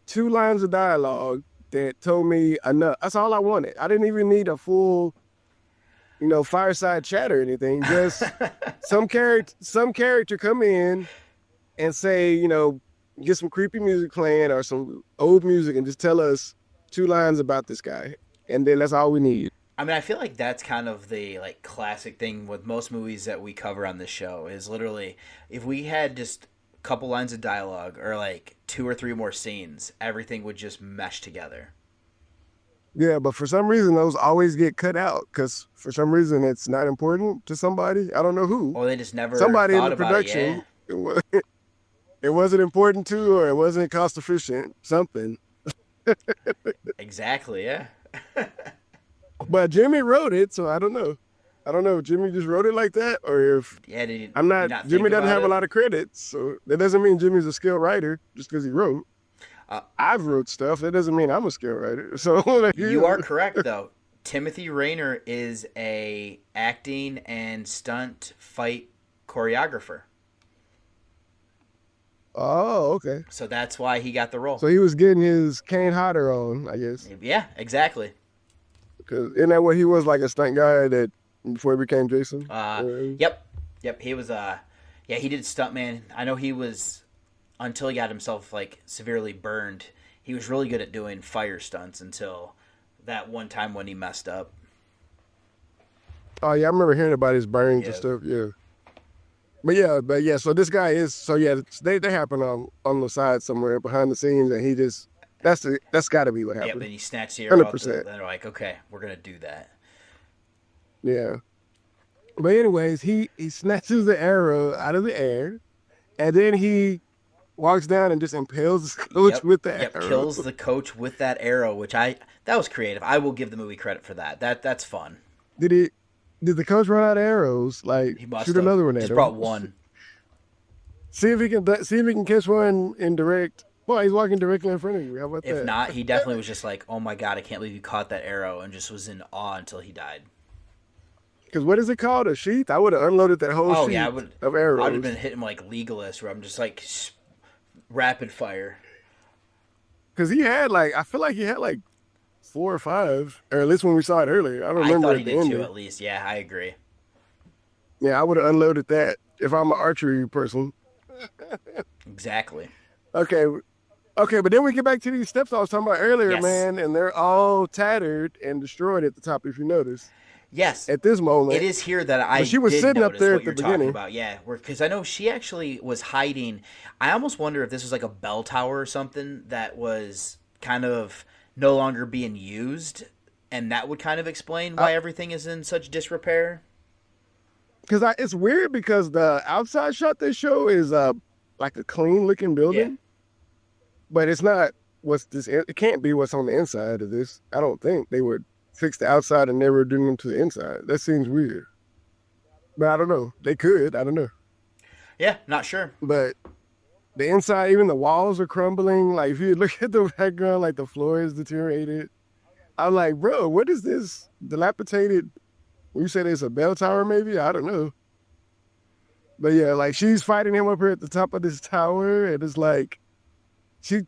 2 lines of dialogue that told me enough. That's all I wanted. I didn't even need a full, fireside chat or anything. Just some character come in and say, get some creepy music playing or some old music and just tell us 2 lines about this guy. And then that's all we need. I mean, I feel like that's kind of the classic thing with most movies that we cover on this show is literally if we had just a couple lines of dialogue or 2 or 3 more scenes, everything would just mesh together. Yeah, but for some reason those always get cut out because for some reason it's not important to somebody. I don't know who. Or they just never somebody thought in the production. About it, it wasn't important to, or it wasn't cost efficient. Something. Exactly. Yeah. But Jimmy wrote it, so I don't know. I don't know if Jimmy just wrote it like that, or if Jimmy doesn't have a lot of credits, so that doesn't mean Jimmy's a skilled writer just because he wrote. I've wrote stuff. That doesn't mean I'm a skill writer. So You are correct, though. Timothy Rayner is a acting and stunt fight choreographer. Oh, okay. So that's why he got the role. So he was getting his Kane Hodder on, I guess. Yeah, exactly. Because isn't that what he was, like a stunt guy that before he became Jason? Yep. He was he did stuntman. I know he was, until he got himself like severely burned, he was really good at doing fire stunts until that one time when he messed up. Oh yeah, I remember hearing about his burns and stuff. Yeah. But yeah. So this guy is. So yeah, they happen on the side somewhere behind the scenes, and he just that's got to be what happened. Yep, and he snatched the arrow out. 100%. They're like, okay, we're gonna do that. Yeah. But anyways, he snatches the arrow out of the air, and then he walks down and just impales the coach with the arrow. Kills the coach with that arrow, which that was creative. I will give the movie credit for that. That's fun. Did the coach run out of arrows? Like, He must shoot have. another one at Just him. brought one. See if he can catch one in direct. Well, he's walking directly in front of you. How about that? If not, he definitely was just like, oh my god, I can't believe you caught that arrow, and just was in awe until he died. Because what is it called? A sheath? I would have unloaded that whole sheath of arrows. I would have been hitting like Legolas, where I'm just like rapid fire. Because he had I feel like he had 4 or 5, or at least when we saw it earlier. I don't remember. I thought he did too, at least. Yeah, I agree. Yeah, I would have unloaded that if I'm an archery person. Exactly. Okay, but then we get back to these steps I was talking about earlier, man, and they're all tattered and destroyed at the top, if you notice. Yes. At this moment. It is here that she was did sitting up notice there what at the you're talking beginning. about. Yeah, because I know she actually was hiding. I almost wonder if this was like a bell tower or something that was kind of no longer being used, and that would kind of explain why everything is in such disrepair. Because it's weird because the outside shot they show is like a clean looking building, but it's not it can't be what's on the inside of this. I don't think they would fix the outside and never do them to the inside. That seems weird. But I don't know. They could. I don't know. Yeah, not sure. But the inside, even the walls are crumbling. Like, if you look at the background, like the floor is deteriorated. I'm like, bro, what is this dilapidated? You said it's a bell tower, maybe? I don't know. But yeah, like she's fighting him up here at the top of this tower, and it's like she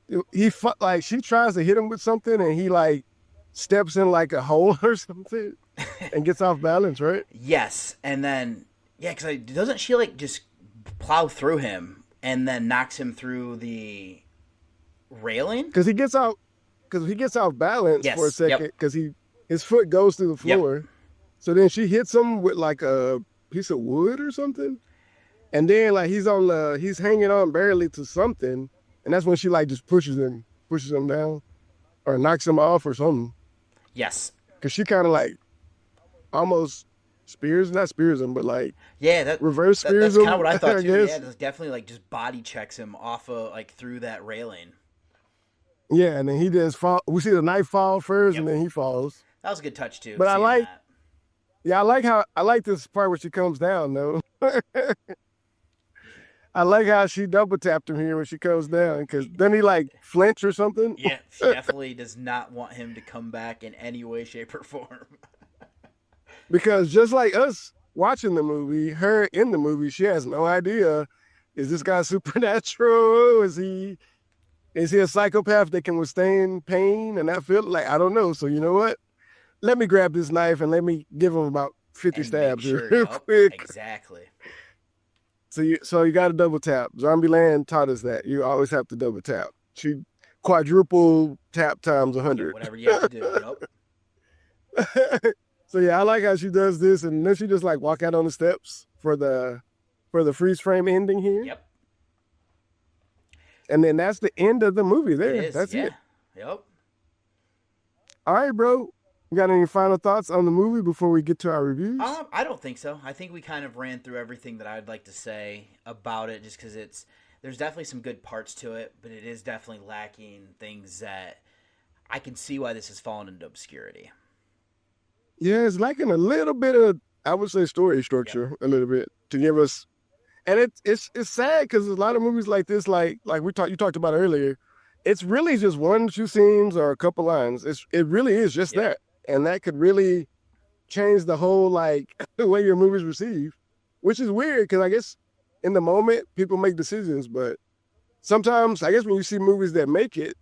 tries to hit him with something, and he like steps in like a hole or something and gets off balance, right? Yes, and then because doesn't she like just plow through him and then knocks him through the railing? Because he gets off balance for a second because his foot goes through the floor. Yep. So then she hits him with like a piece of wood or something, and then like he's hanging on barely to something, and that's when she like just pushes him down, or knocks him off or something. Yes, because she kind of like almost not spears him, but like reverse spears him. That's him. kind of what I thought too. Guess. Yeah, just definitely like just body checks him off of like through that railing. Yeah, and then he just fall. We see the knife fall first, and then he falls. That was a good touch too. But I like this part where she comes down though. I like how she double tapped him here when she comes down, because then he like flinch or something. Yeah, she definitely does not want him to come back in any way, shape, or form. Because just like us watching the movie, her in the movie, she has no idea, is this guy supernatural? Is he a psychopath that can withstand pain and not feel like, I don't know. So you know what? Let me grab this knife and let me give him about 50 stabs real quick. Exactly. So you got to double tap. Zombieland taught us that. You always have to double tap. She quadruple tap times 100. Whatever you have to do. Yep. So yeah, I like how she does this, and then she just like walk out on the steps for the freeze frame ending here. Yep. And then that's the end of the movie there. That's it. Yep. All right, bro. You got any final thoughts on the movie before we get to our reviews? I don't think so. I think we kind of ran through everything that I'd like to say about it, just because there's definitely some good parts to it, but it is definitely lacking things that I can see why this has fallen into obscurity. Yeah, it's lacking a little bit of, I would say, story structure a little bit to give us, and it's sad because a lot of movies like this, like you talked about earlier, it's really just 1, 2 scenes or a couple lines. It really is just that, and that could really change the whole like the way your movie's received, which is weird because I guess in the moment people make decisions, but sometimes I guess when you see movies that make it,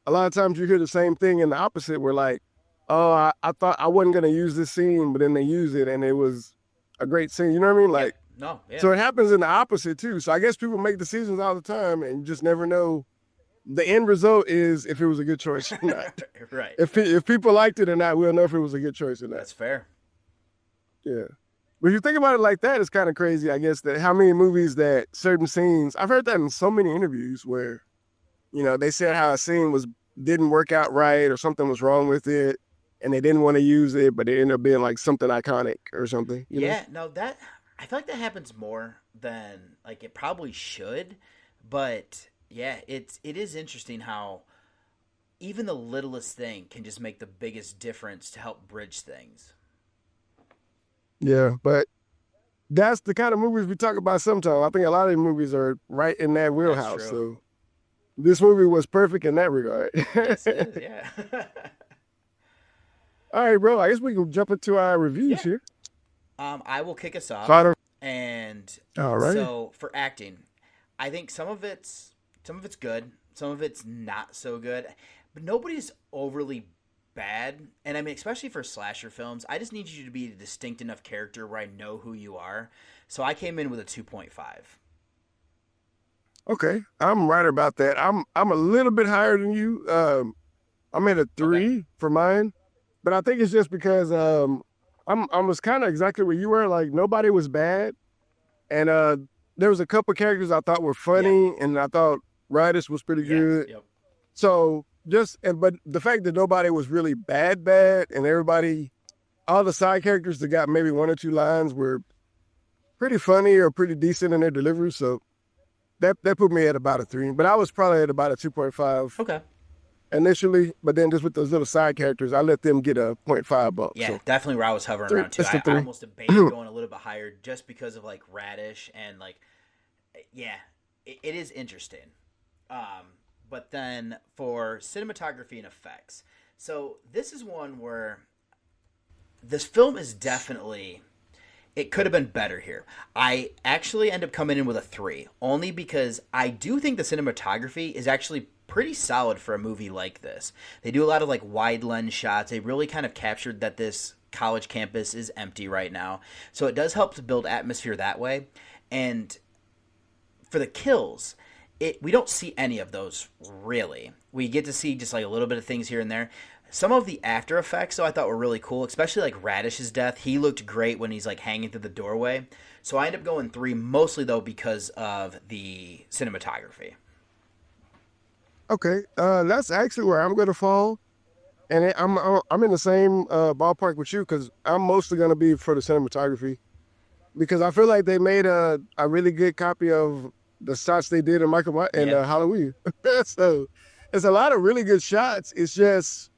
a lot of times you hear the same thing in the opposite. Where like, oh, I thought I wasn't gonna use this scene, but then they use it and it was a great scene. You know what I mean? Like, so it happens in the opposite too. So I guess people make decisions all the time and you just never know. The end result is if it was a good choice or not. Right. If people liked it or not, we'll know if it was a good choice or not. That's fair. Yeah. But if you think about it like that, it's kind of crazy, I guess, that how many movies that certain scenes, I've heard that in so many interviews where, you know, they said how a scene didn't work out right or something was wrong with it and they didn't want to use it, but it ended up being like something iconic or something. You know? No, that, I feel like that happens more than like it probably should, but yeah, it is interesting how even the littlest thing can just make the biggest difference to help bridge things. Yeah, but that's the kind of movies we talk about sometimes. I think a lot of the movies are right in that wheelhouse. So this movie was perfect in that regard. Yes, it is, yeah. All right, bro. I guess we can jump into our reviews here. I will kick us off. And all right. So for acting, I think some of it's good, some of it's not so good, but nobody's overly bad. And I mean, especially for slasher films, I just need you to be a distinct enough character where I know who you are. So I came in with a 2.5. Okay, I'm right about that. I'm a little bit higher than you. I'm at a 3 for mine, but I think it's just because I was kind of exactly where you were. Like nobody was bad, and there was a couple characters I thought were funny, and I thought Radish was pretty good. Yep. So but the fact that nobody was really bad, and everybody, all the side characters that got maybe 1 or 2 lines were pretty funny or pretty decent in their delivery. So that put me at about a 3. But I was probably at about a 2.5. Okay. Initially, but then just with those little side characters, I let them get a 0.5 bump. Yeah, so. Definitely where I was hovering around too. I almost debated going a little bit higher just because of like Radish and like, yeah, it is interesting. But then for cinematography and effects, so this is one where this film is definitely, it could have been better here. I actually end up coming in with a 3, only because I do think the cinematography is actually pretty solid for a movie like this. They do a lot of like wide lens shots. They really kind of captured that this college campus is empty right now. So it does help to build atmosphere that way. And for the kills, we don't see any of those really. We get to see just like a little bit of things here and there. Some of the after effects, though, I thought were really cool, especially like Radish's death. He looked great when he's like hanging through the doorway. So I end up going 3, mostly though because of the cinematography. Okay, that's actually where I'm going to fall, and I'm in the same ballpark with you because I'm mostly going to be for the cinematography because I feel like they made a really good copy of the shots they did in Michael Myers and Halloween. So it's a lot of really good shots. It's just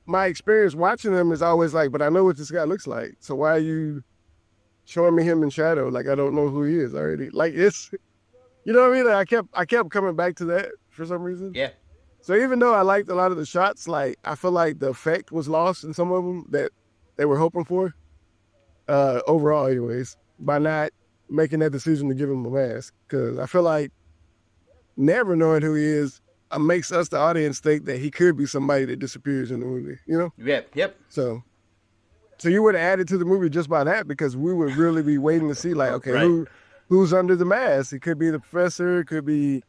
my experience watching them is always like, but I know what this guy looks like. So why are you showing me him in shadow? Like I don't know who he is already. Like it's, you know what I mean? Like, I kept coming back to that for some reason. Yeah. So even though I liked a lot of the shots, like I feel like the effect was lost in some of them that they were hoping for. Overall, anyways, by not making that decision to give him a mask, because I feel like never knowing who he is makes us, the audience, think that he could be somebody that disappears in the movie. You know? Yep. So you would have added to the movie just by that because we would really be waiting to see, like, okay, who's under the mask? It could be the professor. It could be.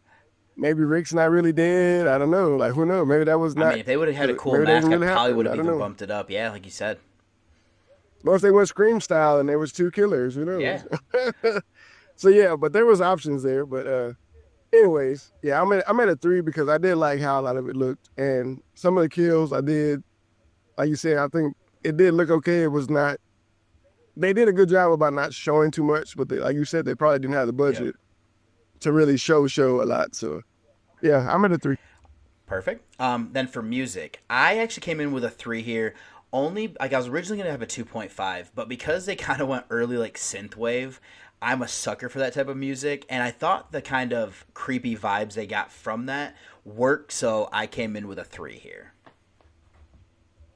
Maybe Rick's not really dead. I don't know. Like, who knows? Maybe that was not. I mean, if they would have had a cool mask, I probably would have even bumped it up. Yeah, like you said. Or if they went Scream style and there was 2 killers, who knows? Yeah. So, yeah, but there was options there. But anyways, yeah, I'm at a 3 because I did like how a lot of it looked. And some of the kills I did, like you said, I think it did look okay. It was not. They did a good job about not showing too much. But like you said, they probably didn't have the budget. To really show a lot. So yeah, I'm at a 3. Perfect. Then for music, I actually came in with a 3 here. Only like I was originally gonna have a 2.5, but because they kind of went early like synthwave, I'm a sucker for that type of music, and I thought the kind of creepy vibes they got from that worked, so I came in with a 3 here.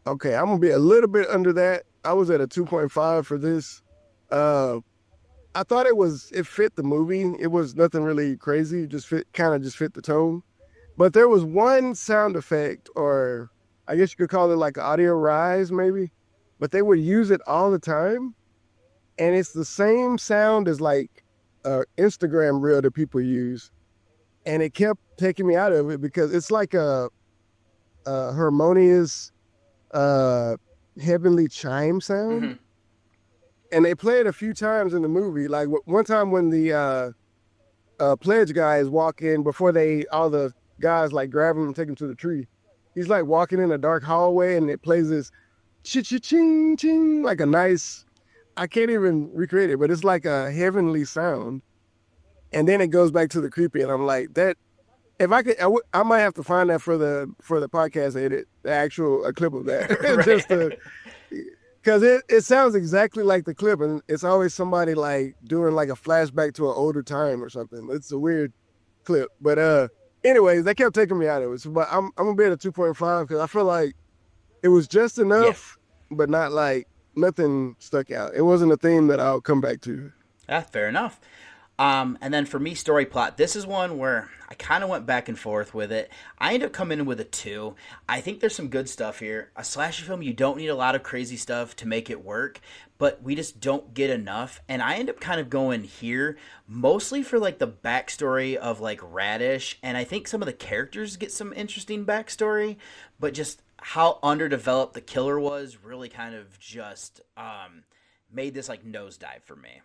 Okay, I'm gonna be a little bit under that. I was at a 2.5 for this. I thought it fit the movie. It was nothing really crazy. It just fit the tone. But there was one sound effect, or I guess you could call it like audio rise, maybe. But they would use it all the time, and it's the same sound as like Instagram reel that people use, and it kept taking me out of it because it's like a harmonious, heavenly chime sound. Mm-hmm. And they play it a few times in the movie. Like one time when the pledge guys walk in before all the guys like grab him and take him to the tree. He's like walking in a dark hallway and it plays this ching ching, like a nice, I can't even recreate it, but it's like a heavenly sound. And then it goes back to the creepy, and I'm like, that, if I could, I might have to find that for the podcast edit, the actual clip of that. Just to, because it sounds exactly like the clip, and it's always somebody like doing like a flashback to an older time or something. It's a weird clip, but anyways, they kept taking me out of it. So, but I'm gonna be at a 2.5 because I feel like it was just enough, but not like nothing stuck out. It wasn't a theme that I'll come back to. Yeah, fair enough. And then for me, story plot, this is one where I kind of went back and forth with it. I ended up coming in with a 2. I think there's some good stuff here. A slasher film, you don't need a lot of crazy stuff to make it work, but we just don't get enough. And I end up kind of going here mostly for like the backstory of like Radish. And I think some of the characters get some interesting backstory, but just how underdeveloped the killer was really kind of just made this like nosedive for me.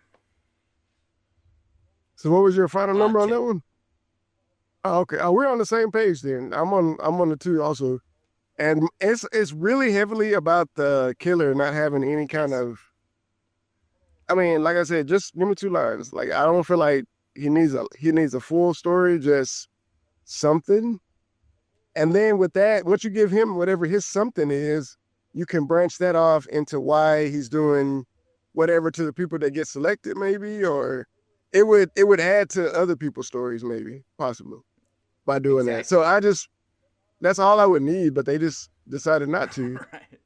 So what was your final number on 2. that one? Oh, okay. Oh, we're on the same page then. I'm on the 2 also. And it's really heavily about the killer not having any kind of, I mean, like I said, just give me 2 lines. Like, I don't feel like he needs a full story, just something. And then with that, once you give him whatever his something is, you can branch that off into why he's doing whatever to the people that get selected, maybe, or it would add to other people's stories, maybe, possibly, by doing that. So that's all I would need, but they just decided not to. Right.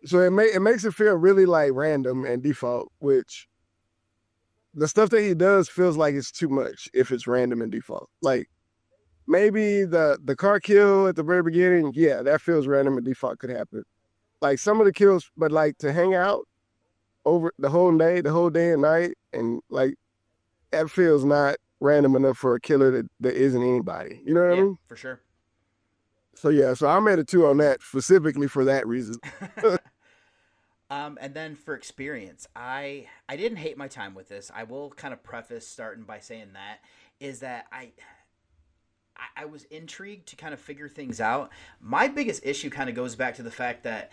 So it makes it feel really like random and default, which the stuff that he does feels like it's too much if it's random and default. Like maybe the car kill at the very beginning, yeah, that feels random and default could happen. Like some of the kills, but like to hang out over the whole day and night, and like, that feels not random enough for a killer that isn't anybody. You know what I mean? For sure. So yeah, so I'm at a 2 on that specifically for that reason. And then for experience, I didn't hate my time with this. I will kind of preface starting by saying that I was intrigued to kind of figure things out. My biggest issue kind of goes back to the fact that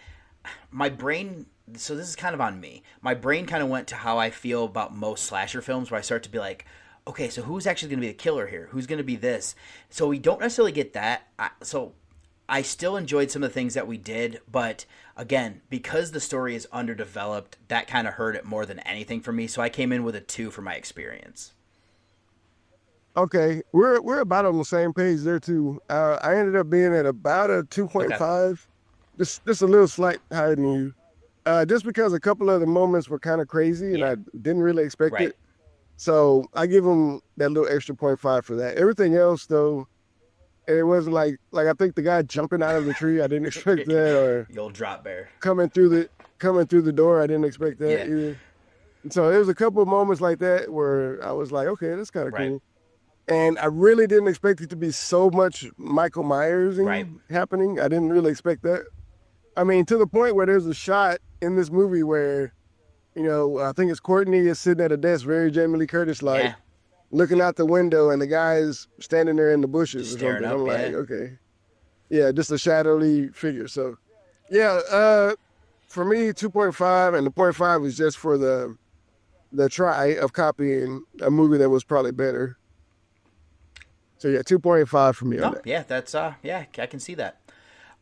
my brain, so this is kind of on me. My brain kind of went to how I feel about most slasher films, where I start to be like, okay, so who's actually going to be the killer here? Who's going to be this? So we don't necessarily get that. So I still enjoyed some of the things that we did, but again, because the story is underdeveloped, that kind of hurt it more than anything for me. So I came in with a 2 for my experience. Okay, we're about on the same page there too. I ended up being at about a 2.5. Okay. Just a little slight higher than you. Just because a couple of the moments were kind of crazy and I didn't really expect it. So I give them that little extra 0.5 for that. Everything else though, it wasn't like I think the guy jumping out of the tree, I didn't expect that, or the old drop bear coming through the door, I didn't expect that either. And so there was a couple of moments like that where I was like, okay, that's kind of cool. And I really didn't expect it to be so much Michael Myers happening. I didn't really expect that. I mean, to the point where there's a shot in this movie where, you know, I think it's Courtney is sitting at a desk, very Jamie Lee Curtis-like, looking out the window, and the guy is standing there in the bushes just or something. Up, I'm like, okay. Yeah, just a shadowy figure. So, yeah, for me, 2.5, and the 0.5 was just for the try of copying a movie that was probably better. So, yeah, 2.5 for me on that. Yeah, that's, I can see that.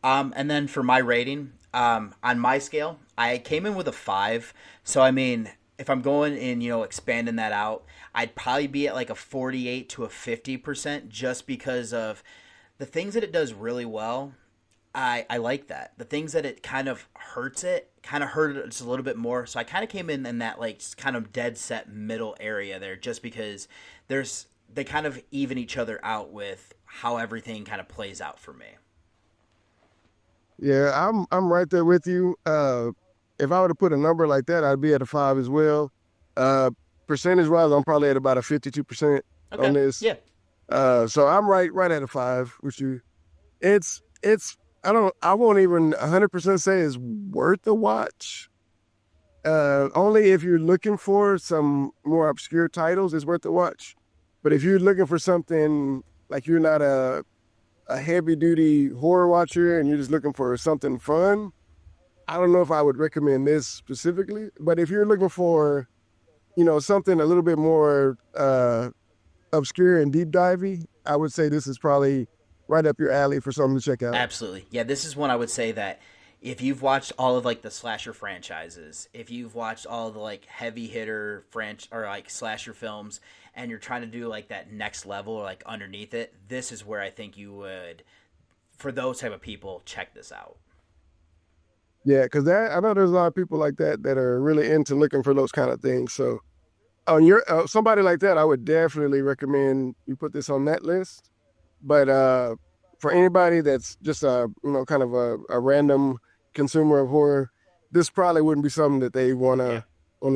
And then for my rating, on my scale, I came in with a 5. So, I mean, if I'm going and, expanding that out, I'd probably be at like a 48 to a 50% just because of the things that it does really well. I like that. The things that it kind of hurts just a little bit more. So I kind of came in that like kind of dead set middle area there just because they kind of even each other out with how everything kind of plays out for me. Yeah, I'm right there with you. If I were to put a number like that, I'd be at a 5 as well. Percentage-wise, I'm probably at about a 52% on this. Yeah. So I'm right at a 5 with you. It's I won't even 100% say it's worth a watch. Only if you're looking for some more obscure titles, it's worth a watch. But if you're looking for something like you're not a heavy-duty horror watcher and you're just looking for something fun, I don't know if I would recommend this specifically. But if you're looking for, something a little bit more obscure and deep divey, I would say this is probably right up your alley for something to check out. Absolutely. Yeah, this is one I would say that if you've watched all of like the slasher franchises, if you've watched all the like heavy hitter or like slasher films, and you're trying to do like that next level or like underneath it, this is where I think you would, for those type of people, check this out. Yeah, because I know there's a lot of people like that are really into looking for those kind of things. So on somebody like that, I would definitely recommend you put this on that list. But for anybody that's just kind of a random consumer of horror, this probably wouldn't be something that they want to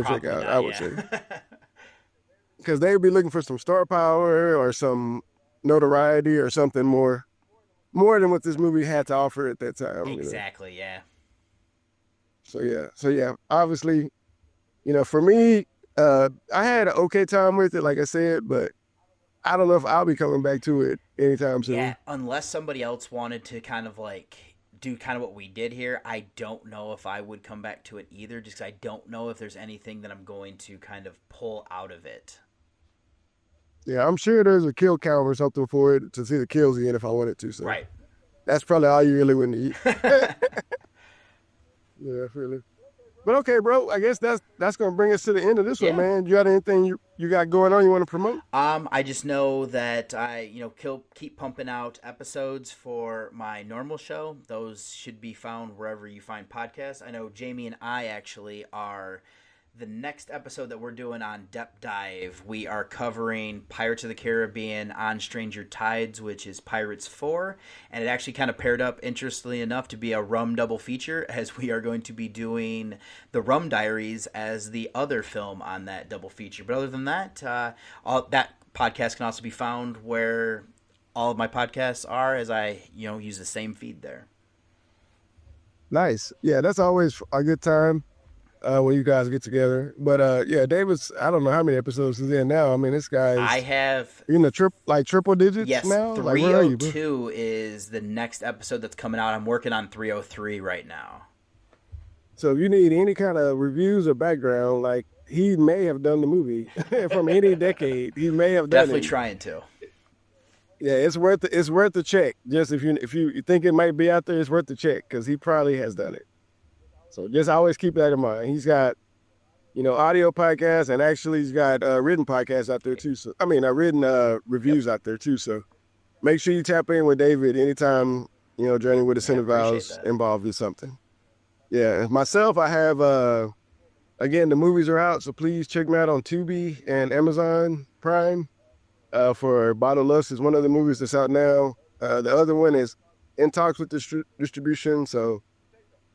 check out. I would say, because they would be looking for some star power or some notoriety or something more than what this movie had to offer at that time. Exactly. Yeah. So yeah. Obviously, for me, I had an okay time with it, like I said, but I don't know if I'll be coming back to it anytime soon. Yeah, unless somebody else wanted to kind of like do kind of what we did here, I don't know if I would come back to it either, just 'cause I don't know if there's anything that I'm going to kind of pull out of it. Yeah, I'm sure there's a kill count or something for it to see the kills again if I wanted to. So right. That's probably all you really would need. Yeah, really. But okay, bro, I guess that's going to bring us to the end of this one, man. You got anything you got going on you want to promote? I just know that I, keep pumping out episodes for my normal show. Those should be found wherever you find podcasts. I know Jamie and I actually are the next episode that we're doing on Depth Dive. We are covering Pirates of the Caribbean on Stranger Tides, which is Pirates 4. And it actually kind of paired up, interestingly enough, to be a rum double feature, as we are going to be doing The Rum Diaries as the other film on that double feature. But other than that, all that podcast can also be found where all of my podcasts are, as I, use the same feed there. Nice. Yeah, that's always a good time. When you guys get together. But David's, I don't know how many episodes he's in now. I mean, this guy's... I have... You're in the triple digits now? Yes, 302 is the next episode that's coming out. I'm working on 303 right now. So if you need any kind of reviews or background, like, he may have done the movie from any decade. He may have done Definitely it. Trying to. Yeah, it's worth the check. Just if you think it might be out there, it's worth the check, because he probably has done it. So just always keep that in mind. He's got, audio podcasts, and actually he's got written podcasts out there too. So written reviews out there too. So make sure you tap in with David anytime, Journey with the Cinephile's involved in something. Yeah, myself, I have, again, the movies are out, so please check me out on Tubi and Amazon Prime. For Bottle Lust is one of the movies that's out now. The other one is in talks with distribution, so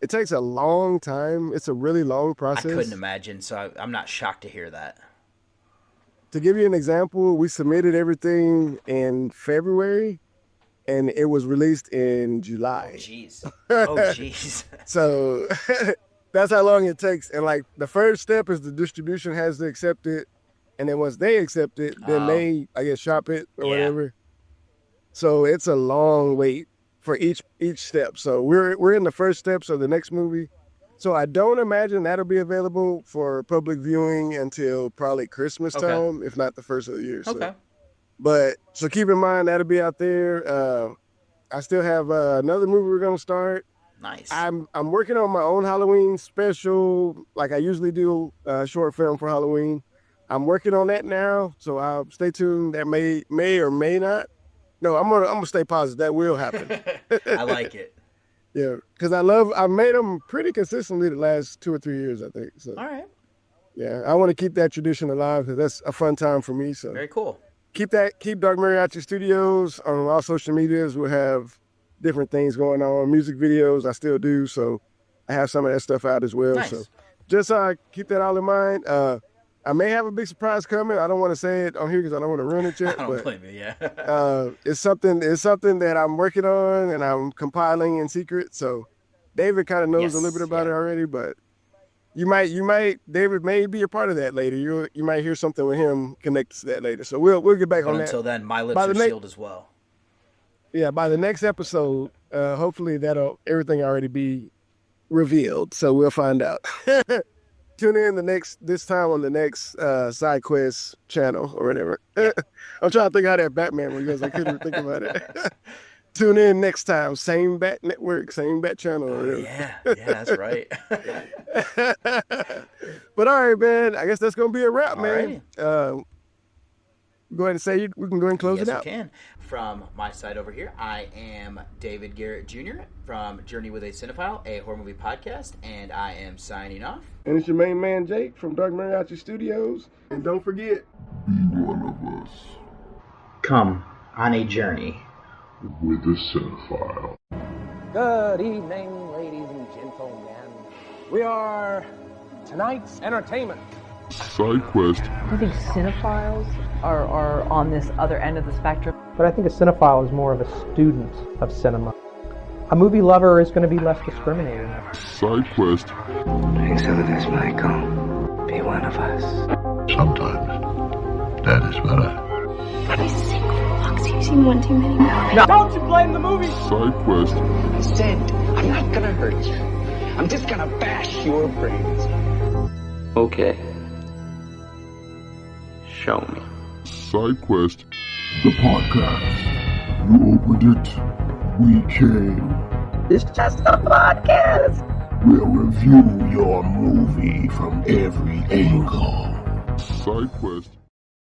it takes a long time. It's a really long process. I couldn't imagine, so I'm not shocked to hear that. To give you an example, we submitted everything in February, and it was released in July. Oh, jeez. So that's how long it takes. And, the first step is the distribution has to accept it, and then once they accept it, then they, I guess, shop it or whatever. So it's a long wait for each step. So we're in the first steps of the next movie. So I don't imagine that'll be available for public viewing until probably Christmas time, if not the first of the year. Okay. So keep in mind that'll be out there. I still have another movie we're going to start. Nice. I'm working on my own Halloween special, like I usually do, a short film for Halloween. I'm working on that now, so stay tuned. That may or may not. No, I'm gonna stay positive. That will happen. I like it. Yeah, because I've made them pretty consistently the last 2 or 3 years, I think. So. All right. Yeah, I want to keep that tradition alive because that's a fun time for me. So very cool. Keep Dark Mariachi Studios on all social medias. We'll have different things going on. Music videos, I still do. So I have some of that stuff out as well. Nice. So just keep that all in mind. I may have a big surprise coming. I don't want to say it on here because I don't want to ruin it yet. I don't blame you. Yeah. It's something that I'm working on and I'm compiling in secret. So David kind of knows a little bit about it already, but David may be a part of that later. You might hear something with him connected to that later. So we'll get back on that. Until then, my lips are sealed as well. Yeah, by the next episode, hopefully everything already be revealed. So we'll find out. Tune in this time on the next Side Quest channel or whatever. Yeah. I'm trying to think how that Batman one goes. I couldn't think about it. Tune in next time. Same Bat Network, same Bat channel. Or whatever. Yeah, that's right. But all right, man. I guess that's gonna be a wrap, all man. Right. Go ahead and say we can go ahead and close it out. Yes, we can. From my side over here, I am David Garrett Jr. from Journey with a Cinephile, a horror movie podcast, and I am signing off. And it's your main man, Jake, from Dark Mariachi Studios. And don't forget, be one of us. Come on a journey with a Cinephile. Good evening, ladies and gentlemen. We are tonight's entertainment. Side Quest. I think cinephiles are on this other end of the spectrum. But I think a cinephile is more of a student of cinema. A movie lover is going to be less discriminating. Side Quest. Drink some of this, Michael. Be one of us. Sometimes that is better. Every single Foxy, you've seen one too many movies. No. Don't you blame the movie! Side Quest. I said, I'm not gonna hurt you. I'm just gonna bash your brains. Okay. Show me. Side Quest. The podcast. You opened it. We came. It's just a podcast. We'll review your movie from every angle. Side Quest.